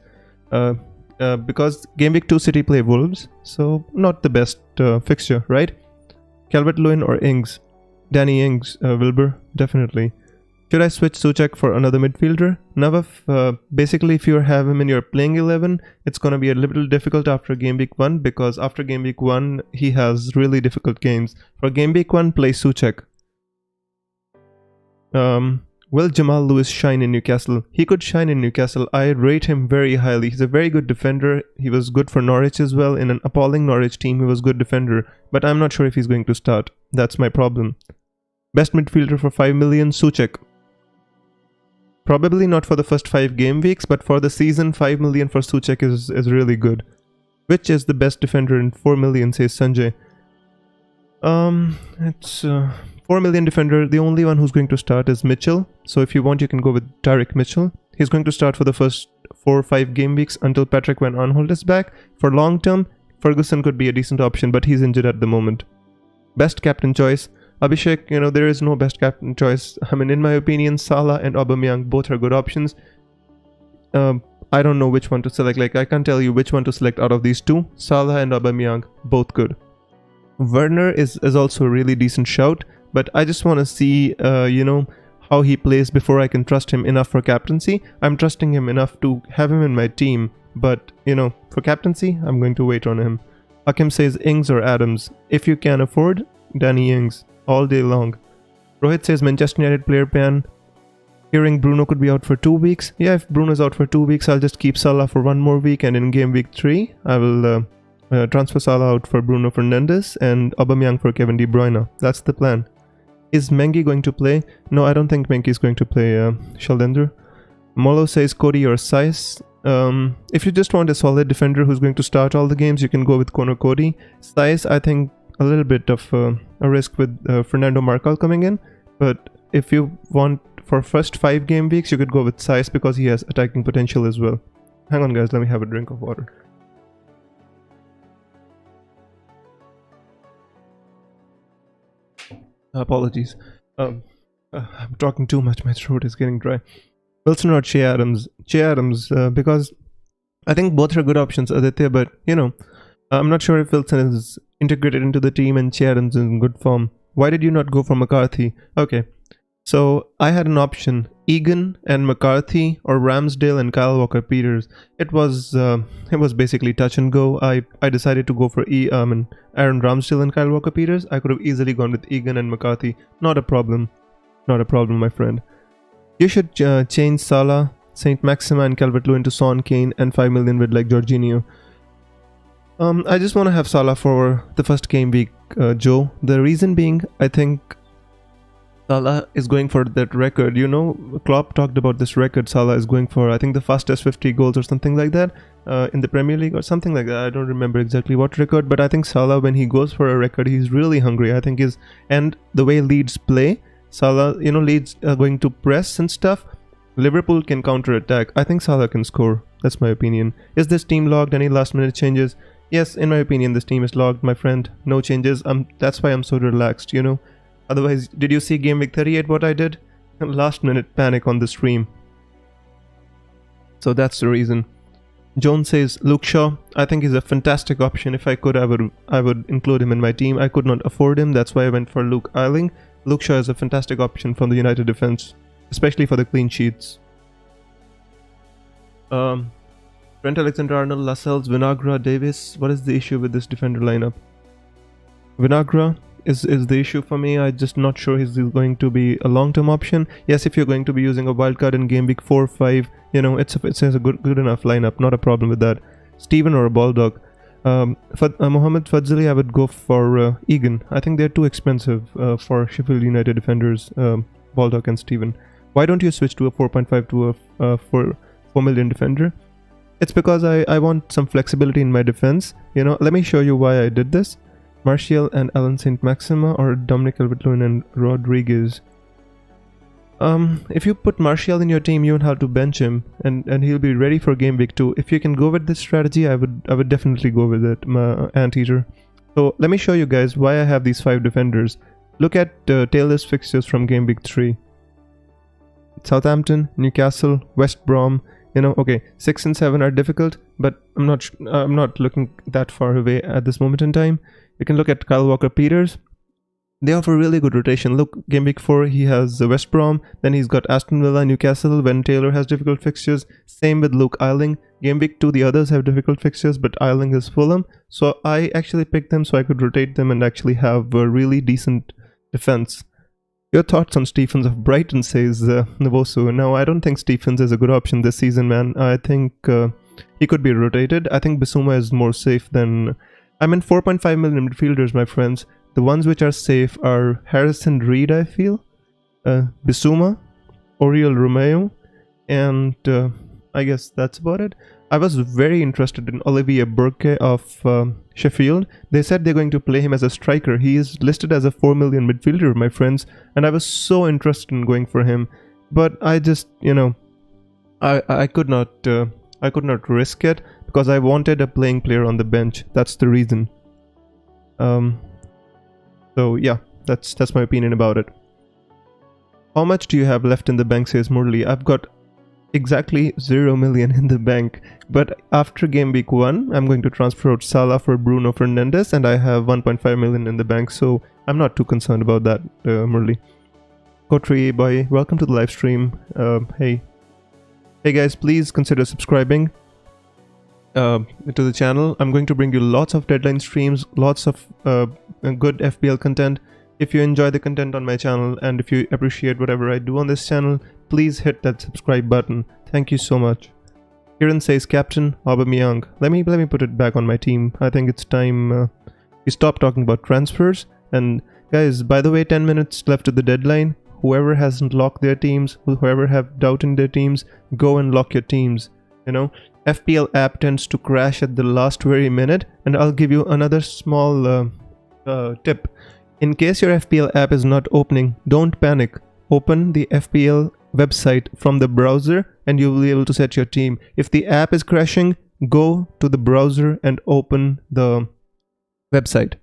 because game week 2 City play Wolves, so not the best fixture, right? Calvert-Lewin or Ings? Danny Ings, Wilbur, definitely. Should I switch Souček for another midfielder? Navaf, basically if you have him in your playing 11, it's going to be a little difficult after game week 1, because after game week 1, he has really difficult games. For game week 1, play Souček. Will Jamal Lewis shine in Newcastle? He could shine in Newcastle. I rate him very highly. He's a very good defender. He was good for Norwich as well. In an appalling Norwich team, he was a good defender. But I'm not sure if he's going to start. That's my problem. Best midfielder for 5 million, Souček. Probably not for the first 5 game weeks, but for the season, 5 million for Souček is really good. Which is the best defender in 4 million, says Sanjay. It's 4 million defender. The only one who's going to start is Mitchell. So if you want, you can go with Tyrick Mitchell. He's going to start for the first 4 or 5 game weeks until Patrick Van Aanholt is back. For long term, Ferguson could be a decent option, but he's injured at the moment. Best captain choice. Abhishek, you know, there is no best captain choice. I mean, in my opinion, Salah and Aubameyang both are good options. I don't know which one to select. Like, I can't tell you which one to select out of these two. Salah and Aubameyang, both good. Werner is also a really decent shout, but I just want to see, you know, how he plays before I can trust him enough for captaincy. I'm trusting him enough to have him in my team, but you know, for captaincy, I'm going to wait on him. Hakim says Ings or Adams. If you can afford, Danny Ings all day long. Rohit says Manchester United player ban. Hearing Bruno could be out for 2 weeks. Yeah, if Bruno's out for 2 weeks, I'll just keep Salah for 1 more week, and in game week 3, I will transfer Salah out for Bruno Fernandes and Aubameyang for Kevin De Bruyne. That's the plan. Is Mengi going to play? No, I don't think Mengi is going to play, Sheldender. Molo says Cody or Saiz. If you just want a solid defender who's going to start all the games, you can go with Conor Cody. Saiz, I think a little bit of a risk with Fernando Marcal coming in, but if you want for first 5 game weeks, you could go with Saiz because he has attacking potential as well. Hang on guys, let me have a drink of water. Apologies. I'm talking too much, my throat is getting dry. Wilson or Che Adams? Che Adams, because I think both are good options, Aditya, but you know, I'm not sure if Wilson is integrated into the team and Che Adams is in good form. Why did you not go for McCarthy? Okay, so I had an option, Egan and McCarthy or Ramsdale and Kyle Walker-Peters. It was basically touch and go. I decided to go for Aaron Ramsdale and Kyle Walker-Peters. I could have easily gone with Egan and McCarthy. Not a problem. Not a problem, my friend. You should change Salah, Saint Maxima and Calvert-Lewin into Son, Kane and 5 million with like Jorginho. I just want to have Salah for the first game week, Joe. The reason being, I think Salah is going for that record. You know, Klopp talked about this record Salah is going for. I think the fastest 50 goals or something like that in the Premier League or something like that. I don't remember exactly what record, but I think Salah, when he goes for a record, he's really hungry. I think and the way Leeds play, Salah, you know, Leeds are going to press and stuff. Liverpool can counter attack. I think Salah can score. That's my opinion. Is this team logged? Any last minute changes? Yes, in my opinion, this team is logged, my friend. No changes. That's why I'm so relaxed, you know. Otherwise, did you see game week 38 what I did? Last minute panic on the stream. So that's the reason. Jones says Luke Shaw. I think he's a fantastic option. If I could, I would include him in my team. I could not afford him. That's why I went for Luke Ayling. Luke Shaw is a fantastic option from the United defense, especially for the clean sheets. Trent Alexander-Arnold, Lascelles, Vinagre, Davis. What is the issue with this defender lineup? Vinagre is the issue for me. I'm just not sure he's going to be a long-term option. Yes, if you're going to be using a wildcard in game week 4 or 5, you know, it's a good enough lineup. Not a problem with that. Steven or a Baldock. Mohamed Fadzili, I would go for Egan. I think they're too expensive for Sheffield United defenders, Baldock and Steven. Why don't you switch to a 4.5 to a 4 million defender? It's because I want some flexibility in my defense. You know, let me show you why I did this. Martial and Alan Saint Maxima or Dominic Calvert-Lewin and Rodriguez. If you put Martial in your team, you won't have to bench him, and he'll be ready for game week 2. If you can go with this strategy, I would definitely go with it, Anteater. So let me show you guys why I have these 5 defenders. Look at Taylor's fixtures from game week 3. Southampton, Newcastle, West Brom. You know, okay, 6 and 7 are difficult, but I'm not looking that far away at this moment in time. You can look at Kyle Walker-Peters. They offer really good rotation. Look, game week 4, he has West Brom. Then he's got Aston Villa, Newcastle, when Taylor has difficult fixtures. Same with Luke Ayling. Game week 2, the others have difficult fixtures, but Ayling is Fulham. So I actually picked them so I could rotate them and actually have a really decent defense. Your thoughts on Stephens of Brighton, says Navosu. No, I don't think Stephens is a good option this season, man. I think he could be rotated. I think Bissouma is more safe than... I mean, 4.5 million midfielders, my friends. The ones which are safe are Harrison Reed, I feel, Bissouma, Oriol Romeo, and I guess that's about it. I was very interested in Olivier Burke of Sheffield. They said they're going to play him as a striker. He is listed as a 4 million midfielder, my friends, and I was so interested in going for him. But I just, you know, I could not risk it because I wanted a playing player on the bench. That's the reason. So yeah, that's my opinion about it. How much do you have left in the bank, says Murli? I've got exactly 0 million in the bank, but after game week 1 I'm going to transfer out Salah for Bruno Fernandes and I have 1.5 million in the bank, so I'm not too concerned about that, Murli. Kotri boy, welcome to the live stream. Hey guys, please consider subscribing to the channel. I'm going to bring you lots of deadline streams, lots of good FPL content. If you enjoy the content on my channel and if you appreciate whatever I do on this channel, please hit that subscribe button. Thank you so much. Kiran says Captain Aubameyang. Let me put it back on my team. I think it's time we stop talking about transfers. And guys, by the way, 10 minutes left to the deadline. Whoever hasn't locked their teams, whoever have doubt in their teams, go and lock your teams. You know, FPL app tends to crash at the last very minute, and I'll give you another small tip. In case your FPL app is not opening, don't panic. Open the FPL website from the browser and you will be able to set your team. If the app is crashing, go to the browser and open the website.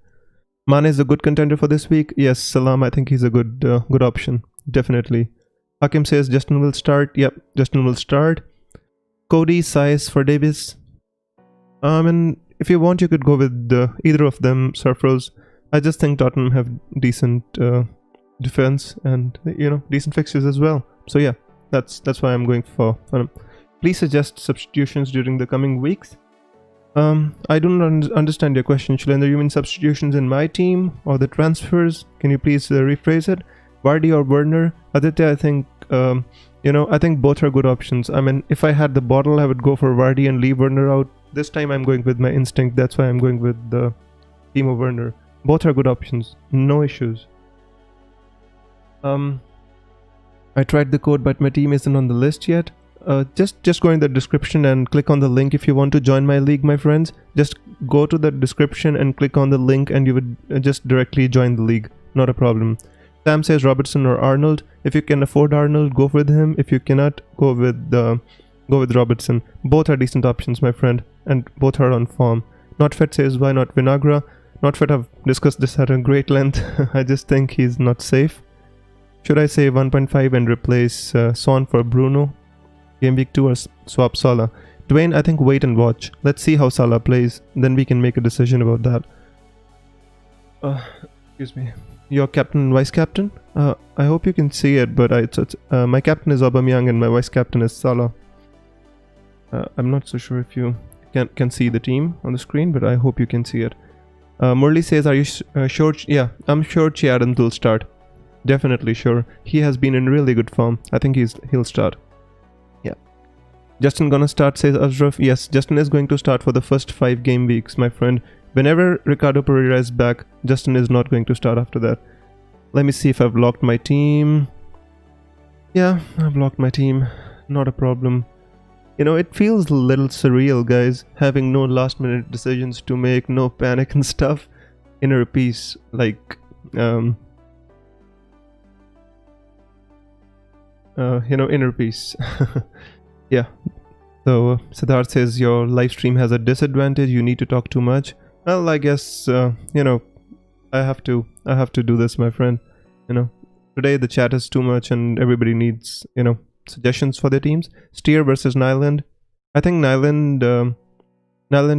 Mane is a good contender for this week. Yes, Salam, I think he's a good option. Definitely. Hakim says Justin will start. Yep, Justin will start. Cody size for Davis. And if you want, you could go with either of them, Surfros. I just think Tottenham have decent defense and, you know, decent fixtures as well. So yeah, that's why I'm going for please suggest substitutions during the coming weeks. I do not understand your question, Shalendra. You mean substitutions in my team or the transfers? Can you please rephrase it? Vardy or Werner? Aditya, I think I think both are good options. I mean, if I had the bottle, I would go for Vardy and leave Werner out. This time I'm going with my instinct. That's why I'm going with the team of Werner. Both are good options. No issues. I tried the code, but my team isn't on the list yet. Just go in the description and click on the link if you want to join my league, my friends. Just go to the description and click on the link and you would just directly join the league. Not a problem. Sam says Robertson or Arnold. If you can afford Arnold, go with him. If you cannot, go with Robertson. Both are decent options, my friend, and both are on form. Notfed says why not Vinagra? Notfed, I've discussed this at a great length. I just think he's not safe. Should I say 1.5 and replace Son for Bruno? Game week 2 or swap Salah? Dwayne, I think wait and watch. Let's see how Salah plays. Then we can make a decision about that. Excuse me. Your captain and vice captain? I hope you can see it, but my captain is Aubameyang and my vice captain is Salah. I'm not so sure if you can see the team on the screen, but I hope you can see it. Murli says, are you sure? Yeah, I'm sure Che Adams will start. Definitely sure. He has been in really good form. I think he'll start. Yeah. Justin gonna start, says Ashraf. Yes, Justin is going to start for the first 5 game weeks, my friend. Whenever Ricardo Pereira is back, Justin is not going to start after that. Let me see if I've locked my team. Yeah, I've locked my team. Not a problem. You know, it feels a little surreal, guys, having no last minute decisions to make, no panic and stuff. Inner peace, like, inner peace. Yeah. So Siddharth says your live stream has a disadvantage. You need to talk too much. Well, I guess I have to do this, my friend. You know, today the chat is too much, and everybody needs suggestions for their teams. Steer versus Nyland. I think Nyland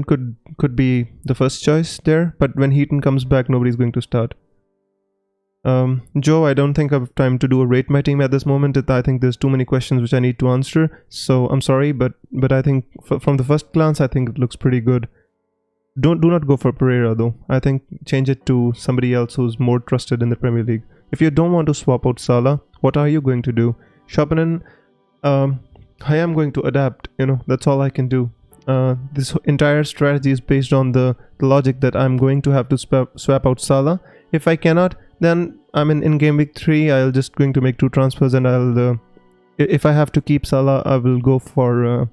could be the first choice there, but when Heaton comes back, nobody's going to start. Joe, I don't think I have time to do a rate my team at this moment. I think there's too many questions which I need to answer, so I'm sorry, but I think from the first glance, I think it looks pretty good. Do not go for Pereira though. I think change it to somebody else who's more trusted in the Premier League. If you don't want to swap out Salah, what are you going to do? Chopin, I am going to adapt. That's all I can do. This entire strategy is based on the logic that I'm going to have to swap out Salah. If I cannot, then in game week 3, I'll just going to make 2 transfers, and I'll if I have to keep Salah, I will go for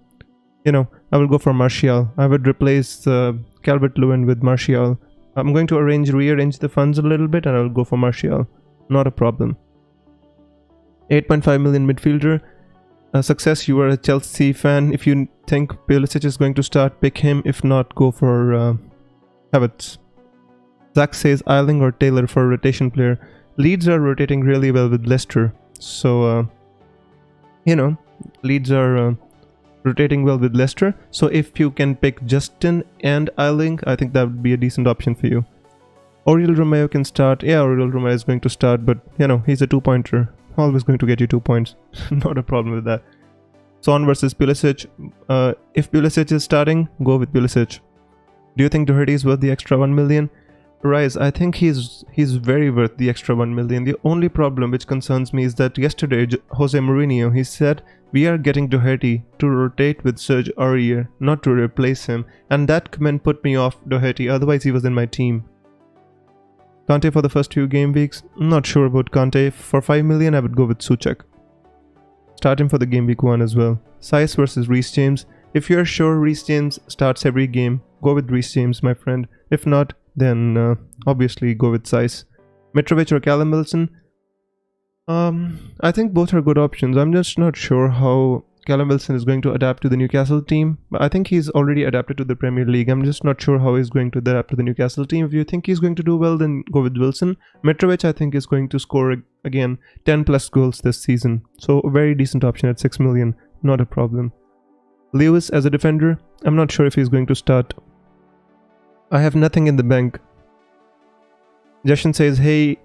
Martial. I would replace Calvert-Lewin with Martial. I'm going to rearrange the funds a little bit, and I'll go for Martial. Not a problem. 8.5 million midfielder. Success, you are a Chelsea fan. If you think Pulisic is going to start, pick him. If not, go for Havertz. Zach says Eiling or Taylor for a rotation player. Leeds are rotating really well with Leicester. So, Leeds are rotating well with Leicester. So if you can pick Justin and Eiling, I think that would be a decent option for you. Oriol Romeo can start. Yeah, Oriol Romeo is going to start, but he's a 2-pointer. always going to get you 2 points. Not a problem with that. Son versus Pulisic. If Pulisic is starting, go with Pulisic. Do you think Doherty is worth the extra 1 million? Rise, I think he's very worth the extra 1 million. The only problem which concerns me is that yesterday Jose Mourinho, he said we are getting Doherty to rotate with Serge Aurier, not to replace him, and that comment put me off Doherty. Otherwise he was in my team. Kante for the first 2 game weeks. I'm not sure about Kante. For 5 million I would go with Souček. Start him for the game week 1 as well. Saiss versus Reece James. If you're sure Reece James starts every game, go with Reece James, my friend. If not, then obviously go with Saiss. Mitrovic or Callum Wilson? I think both are good options. I'm just not sure how Callum Wilson is going to adapt to the Newcastle team. But I think he's already adapted to the Premier League. I'm just not sure how he's going to adapt to the Newcastle team. If you think he's going to do well, then go with Wilson. Mitrovic, I think, is going to score again 10 plus goals this season. So a very decent option at 6 million. Not a problem. Lewis as a defender, I'm not sure if he's going to start. I have nothing in the bank. Jashan says, hey,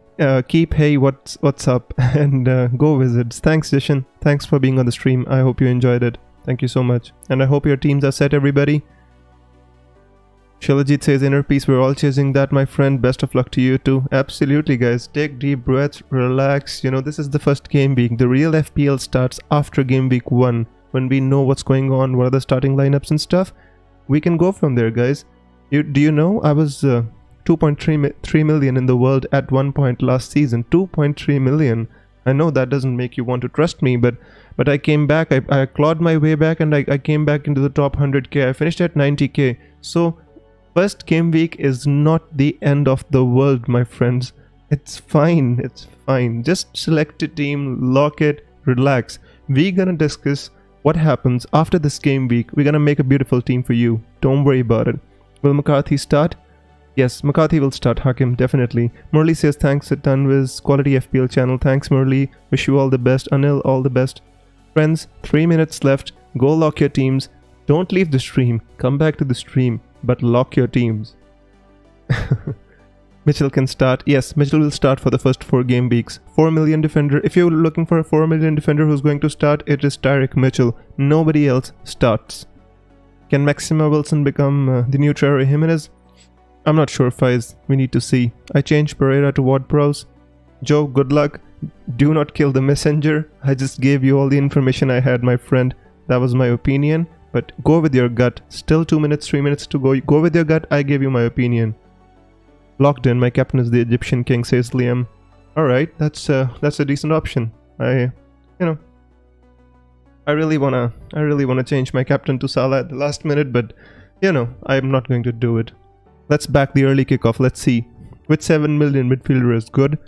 keep hey, what's up? And go Wizards. Thanks, Jashan. Thanks for being on the stream. I hope you enjoyed it. Thank you so much. And I hope your teams are set, everybody. Shilajit says, inner peace, we're all chasing that, my friend. Best of luck to you too. Absolutely, guys. Take deep breaths, relax. You know, this is the first game week. The real FPL starts after game week 1. When we know what's going on, what are the starting lineups and stuff. We can go from there, guys. Do you know I was 2.3 million in the world at one point last season? 2.3 million. I know that doesn't make you want to trust me, but I came back. I clawed my way back, and I came back into the top 100k. I finished at 90k. So first game week is not the end of the world, my friends. It's fine. It's fine. Just select a team, lock it, relax. We're gonna discuss what happens after this game week. We're gonna make a beautiful team for you. Don't worry about it. Will McCarthy start? Yes, McCarthy will start. Hakim, definitely. Murli says, thanks a ton, Wiz. Quality FPL channel. Thanks, Murli. Wish you all the best. Anil, all the best. Friends, 3 minutes left. Go lock your teams. Don't leave the stream. Come back to the stream. But lock your teams. Mitchell can start. Yes, Mitchell will start for the first 4 game weeks. 4 million defender. If you're looking for a 4 million defender who's going to start, it is Tyrick Mitchell. Nobody else starts. Can Maxima Wilson become the new Trevor Jimenez? I'm not sure, Faiz. We need to see. I changed Pereira to Ward-Prowse. Joe, good luck. Do not kill the messenger. I just gave you all the information I had, my friend. That was my opinion. But go with your gut. Still 2 minutes, 3 minutes to go. Go with your gut. I gave you my opinion. Locked in. My captain is the Egyptian king, says Liam. Alright, that's a decent option. I really wanna change my captain to Salah at the last minute, but I'm not going to do it. Let's back the early kickoff. Let's see. Which 7 million midfielder is good?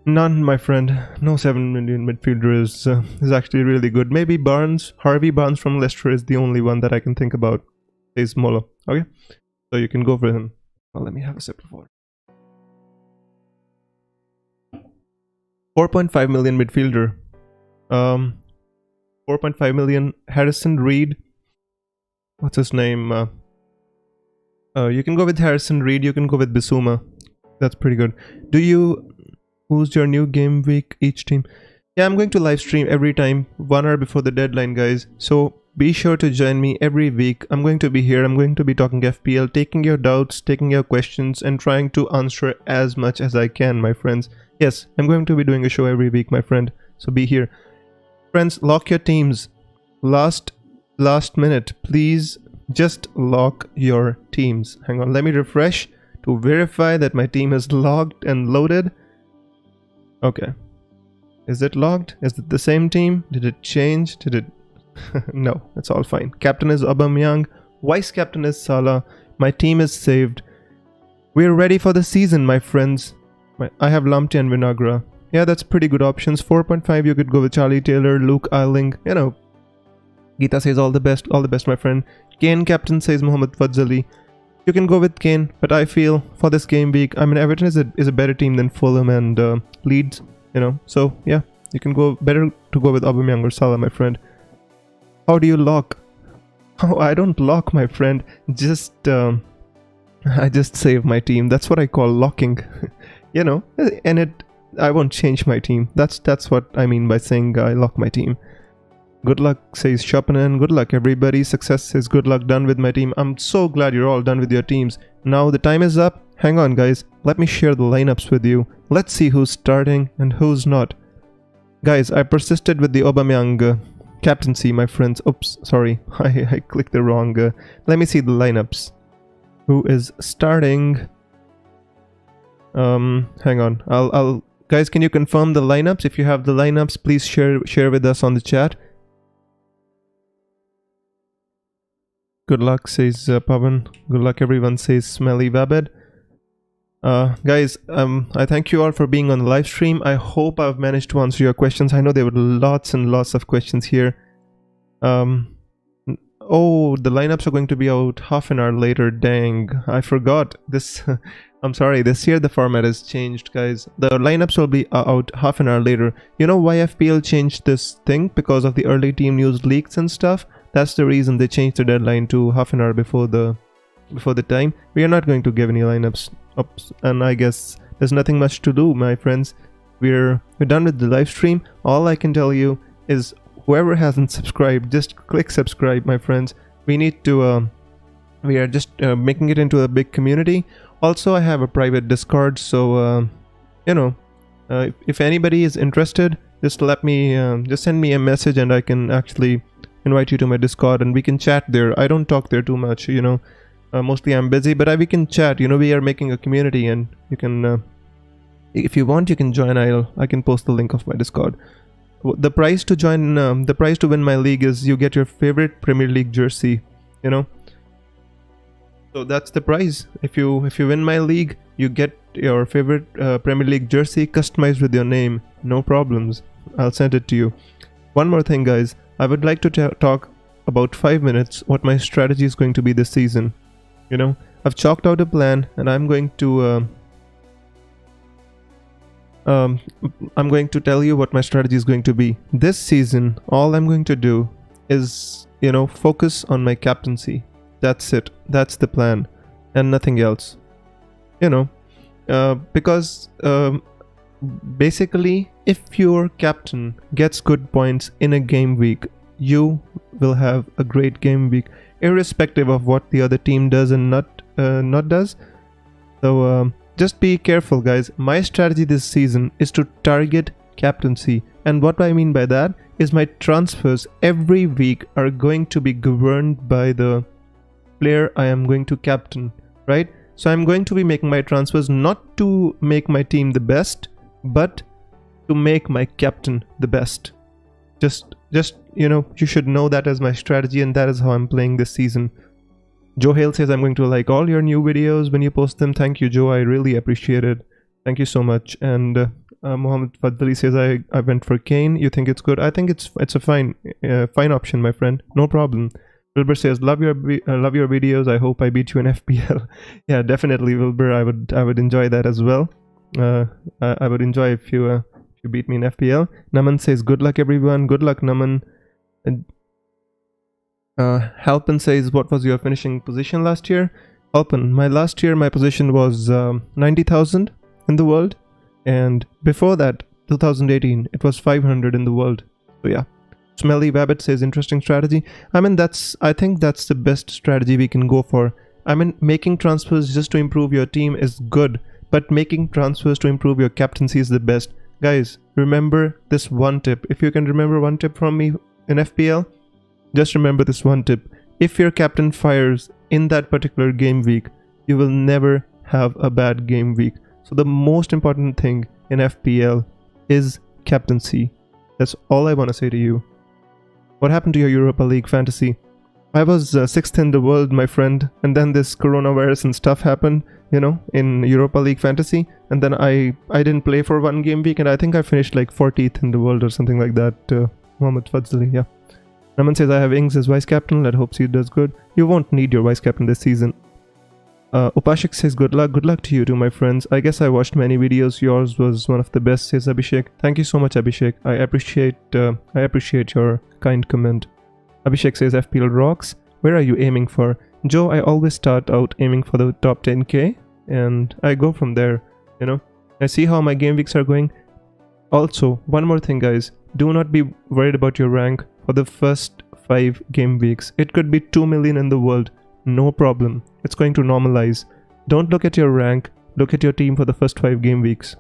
None, my friend. No 7 million midfielder is actually really good. Maybe Barnes. Harvey Barnes from Leicester is the only one that I can think about. Says Molo. Okay? So you can go for him. Well, let me have a sip of water. 4.5 million midfielder. 4.5 million. Harrison Reed. What's his name? You can go with Harrison Reed. You can go with Bissouma. That's pretty good. Who's your new game week each team? Yeah, I'm going to live stream every time, 1 hour before the deadline, guys. So be sure to join me every week. I'm going to be here. I'm going to be talking FPL, taking your doubts, taking your questions, and trying to answer as much as I can, my friends. Yes, I'm going to be doing a show every week, my friend. So be here. Friends, lock your teams. Last minute, please just lock your teams. Hang on, let me refresh to verify that my team is logged and loaded. Okay. Is it logged? Is it the same team? Did it change? Did it... No, it's all fine. Captain is Aubameyang. Vice captain is Salah. My team is saved. We're ready for the season, my friends. I have Lamptey and Vinagre. Yeah, that's pretty good options. 4.5, you could go with Charlie Taylor, Luke Ayling. Geeta says all the best, my friend. Kane captain says Mohamed Fadzali. You can go with Kane, but I feel for this game week, Everton is a better team than Fulham and Leeds, So yeah, you can go better to go with Aubameyang or Salah, my friend. How do you lock? Oh, I don't lock, my friend. I just save my team. That's what I call locking. And I won't change my team. That's what I mean by saying I lock my team. Good luck, says Chopin. Good luck, everybody. Success says good luck. Done with my team. I'm so glad you're all done with your teams. Now the time is up. Hang on, guys. Let me share the lineups with you. Let's see who's starting and who's not. Guys, I persisted with the Aubameyang captaincy, my friends. Oops, sorry. I clicked the wrong. Let me see the lineups. Who is starting? Hang on. Guys, can you confirm the lineups? If you have the lineups, please share with us on the chat. Good luck, says Pavan. Good luck, everyone, says Smelly Vabed. Guys, I thank you all for being on the live stream. I hope I've managed to answer your questions. I know there were lots and lots of questions here. Oh, the lineups are going to be out half an hour later. Dang, I forgot this. I'm sorry, this year the format has changed, guys. The lineups will be out half an hour later. You know why FPL changed this thing? Because of the early team news leaks and stuff. That's the reason they changed the deadline to half an hour before the time. We are not going to give any lineups up, and I guess there's nothing much to do, my friends. We're done with the live stream. All I can tell you is whoever hasn't subscribed, just click subscribe, my friends. We need to we are just making it into a big community. Also, I have a private Discord, so you know, if anybody is interested, just let me just send me a message and I can actually invite you to my Discord and we can chat there. I don't talk there too much, you know. Mostly I'm busy, but we can chat. You know, we are making a community, and you can, if you want, you can join. I can post the link of my Discord. The price to join, the price to win my league is you get your favorite Premier League jersey. You know, so that's the prize. If you win my league, you get your favorite Premier League jersey customized with your name. No problems. I'll send it to you. One more thing, guys. I would like to talk about 5 minutes what my strategy is going to be this season. You know, I've chalked out a plan, and I'm going to tell you what my strategy is going to be. This season, all I'm going to do is, you know, focus on my captaincy. That's it. That's the plan, and nothing else. You know, because basically, if your captain gets good points in a game week, you will have a great game week, irrespective of what the other team does and not does. So just be careful, guys. My strategy this season is to target captaincy, and what I mean by that is my transfers every week are going to be governed by the player I am going to captain, right? So I'm going to be making my transfers not to make my team the best, but to make my captain the best. Just you know, you should know that as my strategy, and that is how I'm playing this season. Joe Hale says, I'm going to like all your new videos when you post them. Thank you, Joe. I really appreciate it. Thank you so much. And Mohammed Fadli says, I went for Kane. You think it's good? I think it's a fine option, my friend. No problem. Wilbur says, love your videos. I hope I beat you in FPL. Yeah, definitely, Wilbur. I would enjoy that as well. I would enjoy if you beat me in FPL. Naman says, good luck, everyone. Good luck, Naman. And Halpin says, what was your finishing position last year? Halpin, last year my position was 90,000 in the world, and before that, 2018, it was 500 in the world. So yeah. Smelly Wabbit says, interesting strategy. I mean, I think that's the best strategy we can go for. I mean, making transfers just to improve your team is good, but making transfers to improve your captaincy is the best. Guys, remember this one tip. If you can remember one tip from me in FPL, just remember this one tip. If your captain fires in that particular game week, you will never have a bad game week. So the most important thing in FPL is captaincy. That's all I want to say to you. What happened to your Europa League fantasy? I was 6th in the world, my friend, and then this coronavirus and stuff happened, you know, in Europa League fantasy, and then I didn't play for one game week, and I think I finished like 40th in the world or something like that. Mohammed Fadzli, yeah. Raman says, I have Ings as vice captain. Let's hope he does good. You won't need your vice captain this season. Upashik says, good luck to you too, my friends. I guess I watched many videos. Yours was one of the best, says Abhishek. Thank you so much, Abhishek. I appreciate your kind comment. Abhishek says, FPL rocks. Where are you aiming for? Joe, I always start out aiming for the top 10k, and I go from there, you know. I see how my game weeks are going, Also, one more thing guys, do not be worried about your rank for the first 5 game weeks. It could be 2 million in the world, no problem. It's going to normalize. Don't look at your rank, look at your team for the first 5 game weeks.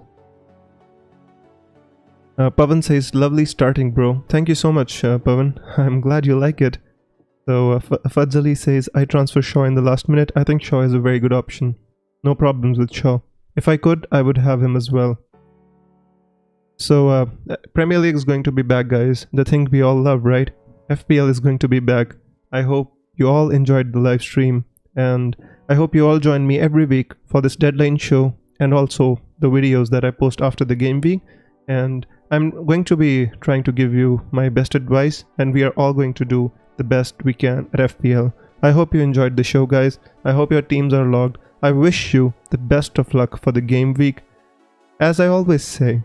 Pavan says, lovely starting bro. Thank you so much Pavan, I'm glad you like it. So Fadzali says, I transfer Shaw in the last minute. I think Shaw is a very good option. No problems with Shaw. If I could, I would have him as well. So Premier League is going to be back guys, the thing we all love, right? FPL is going to be back. I hope you all enjoyed the live stream, and I hope you all join me every week for this deadline show and also the videos that I post after the game week. And I'm going to be trying to give you my best advice, and we are all going to do the best we can at FPL. I hope you enjoyed the show guys. I hope your teams are logged. I wish you the best of luck for the game week. As I always say,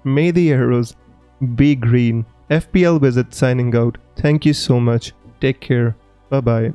may the arrows be green. FPL Wizard signing out. Thank you so much. Take care. Bye bye.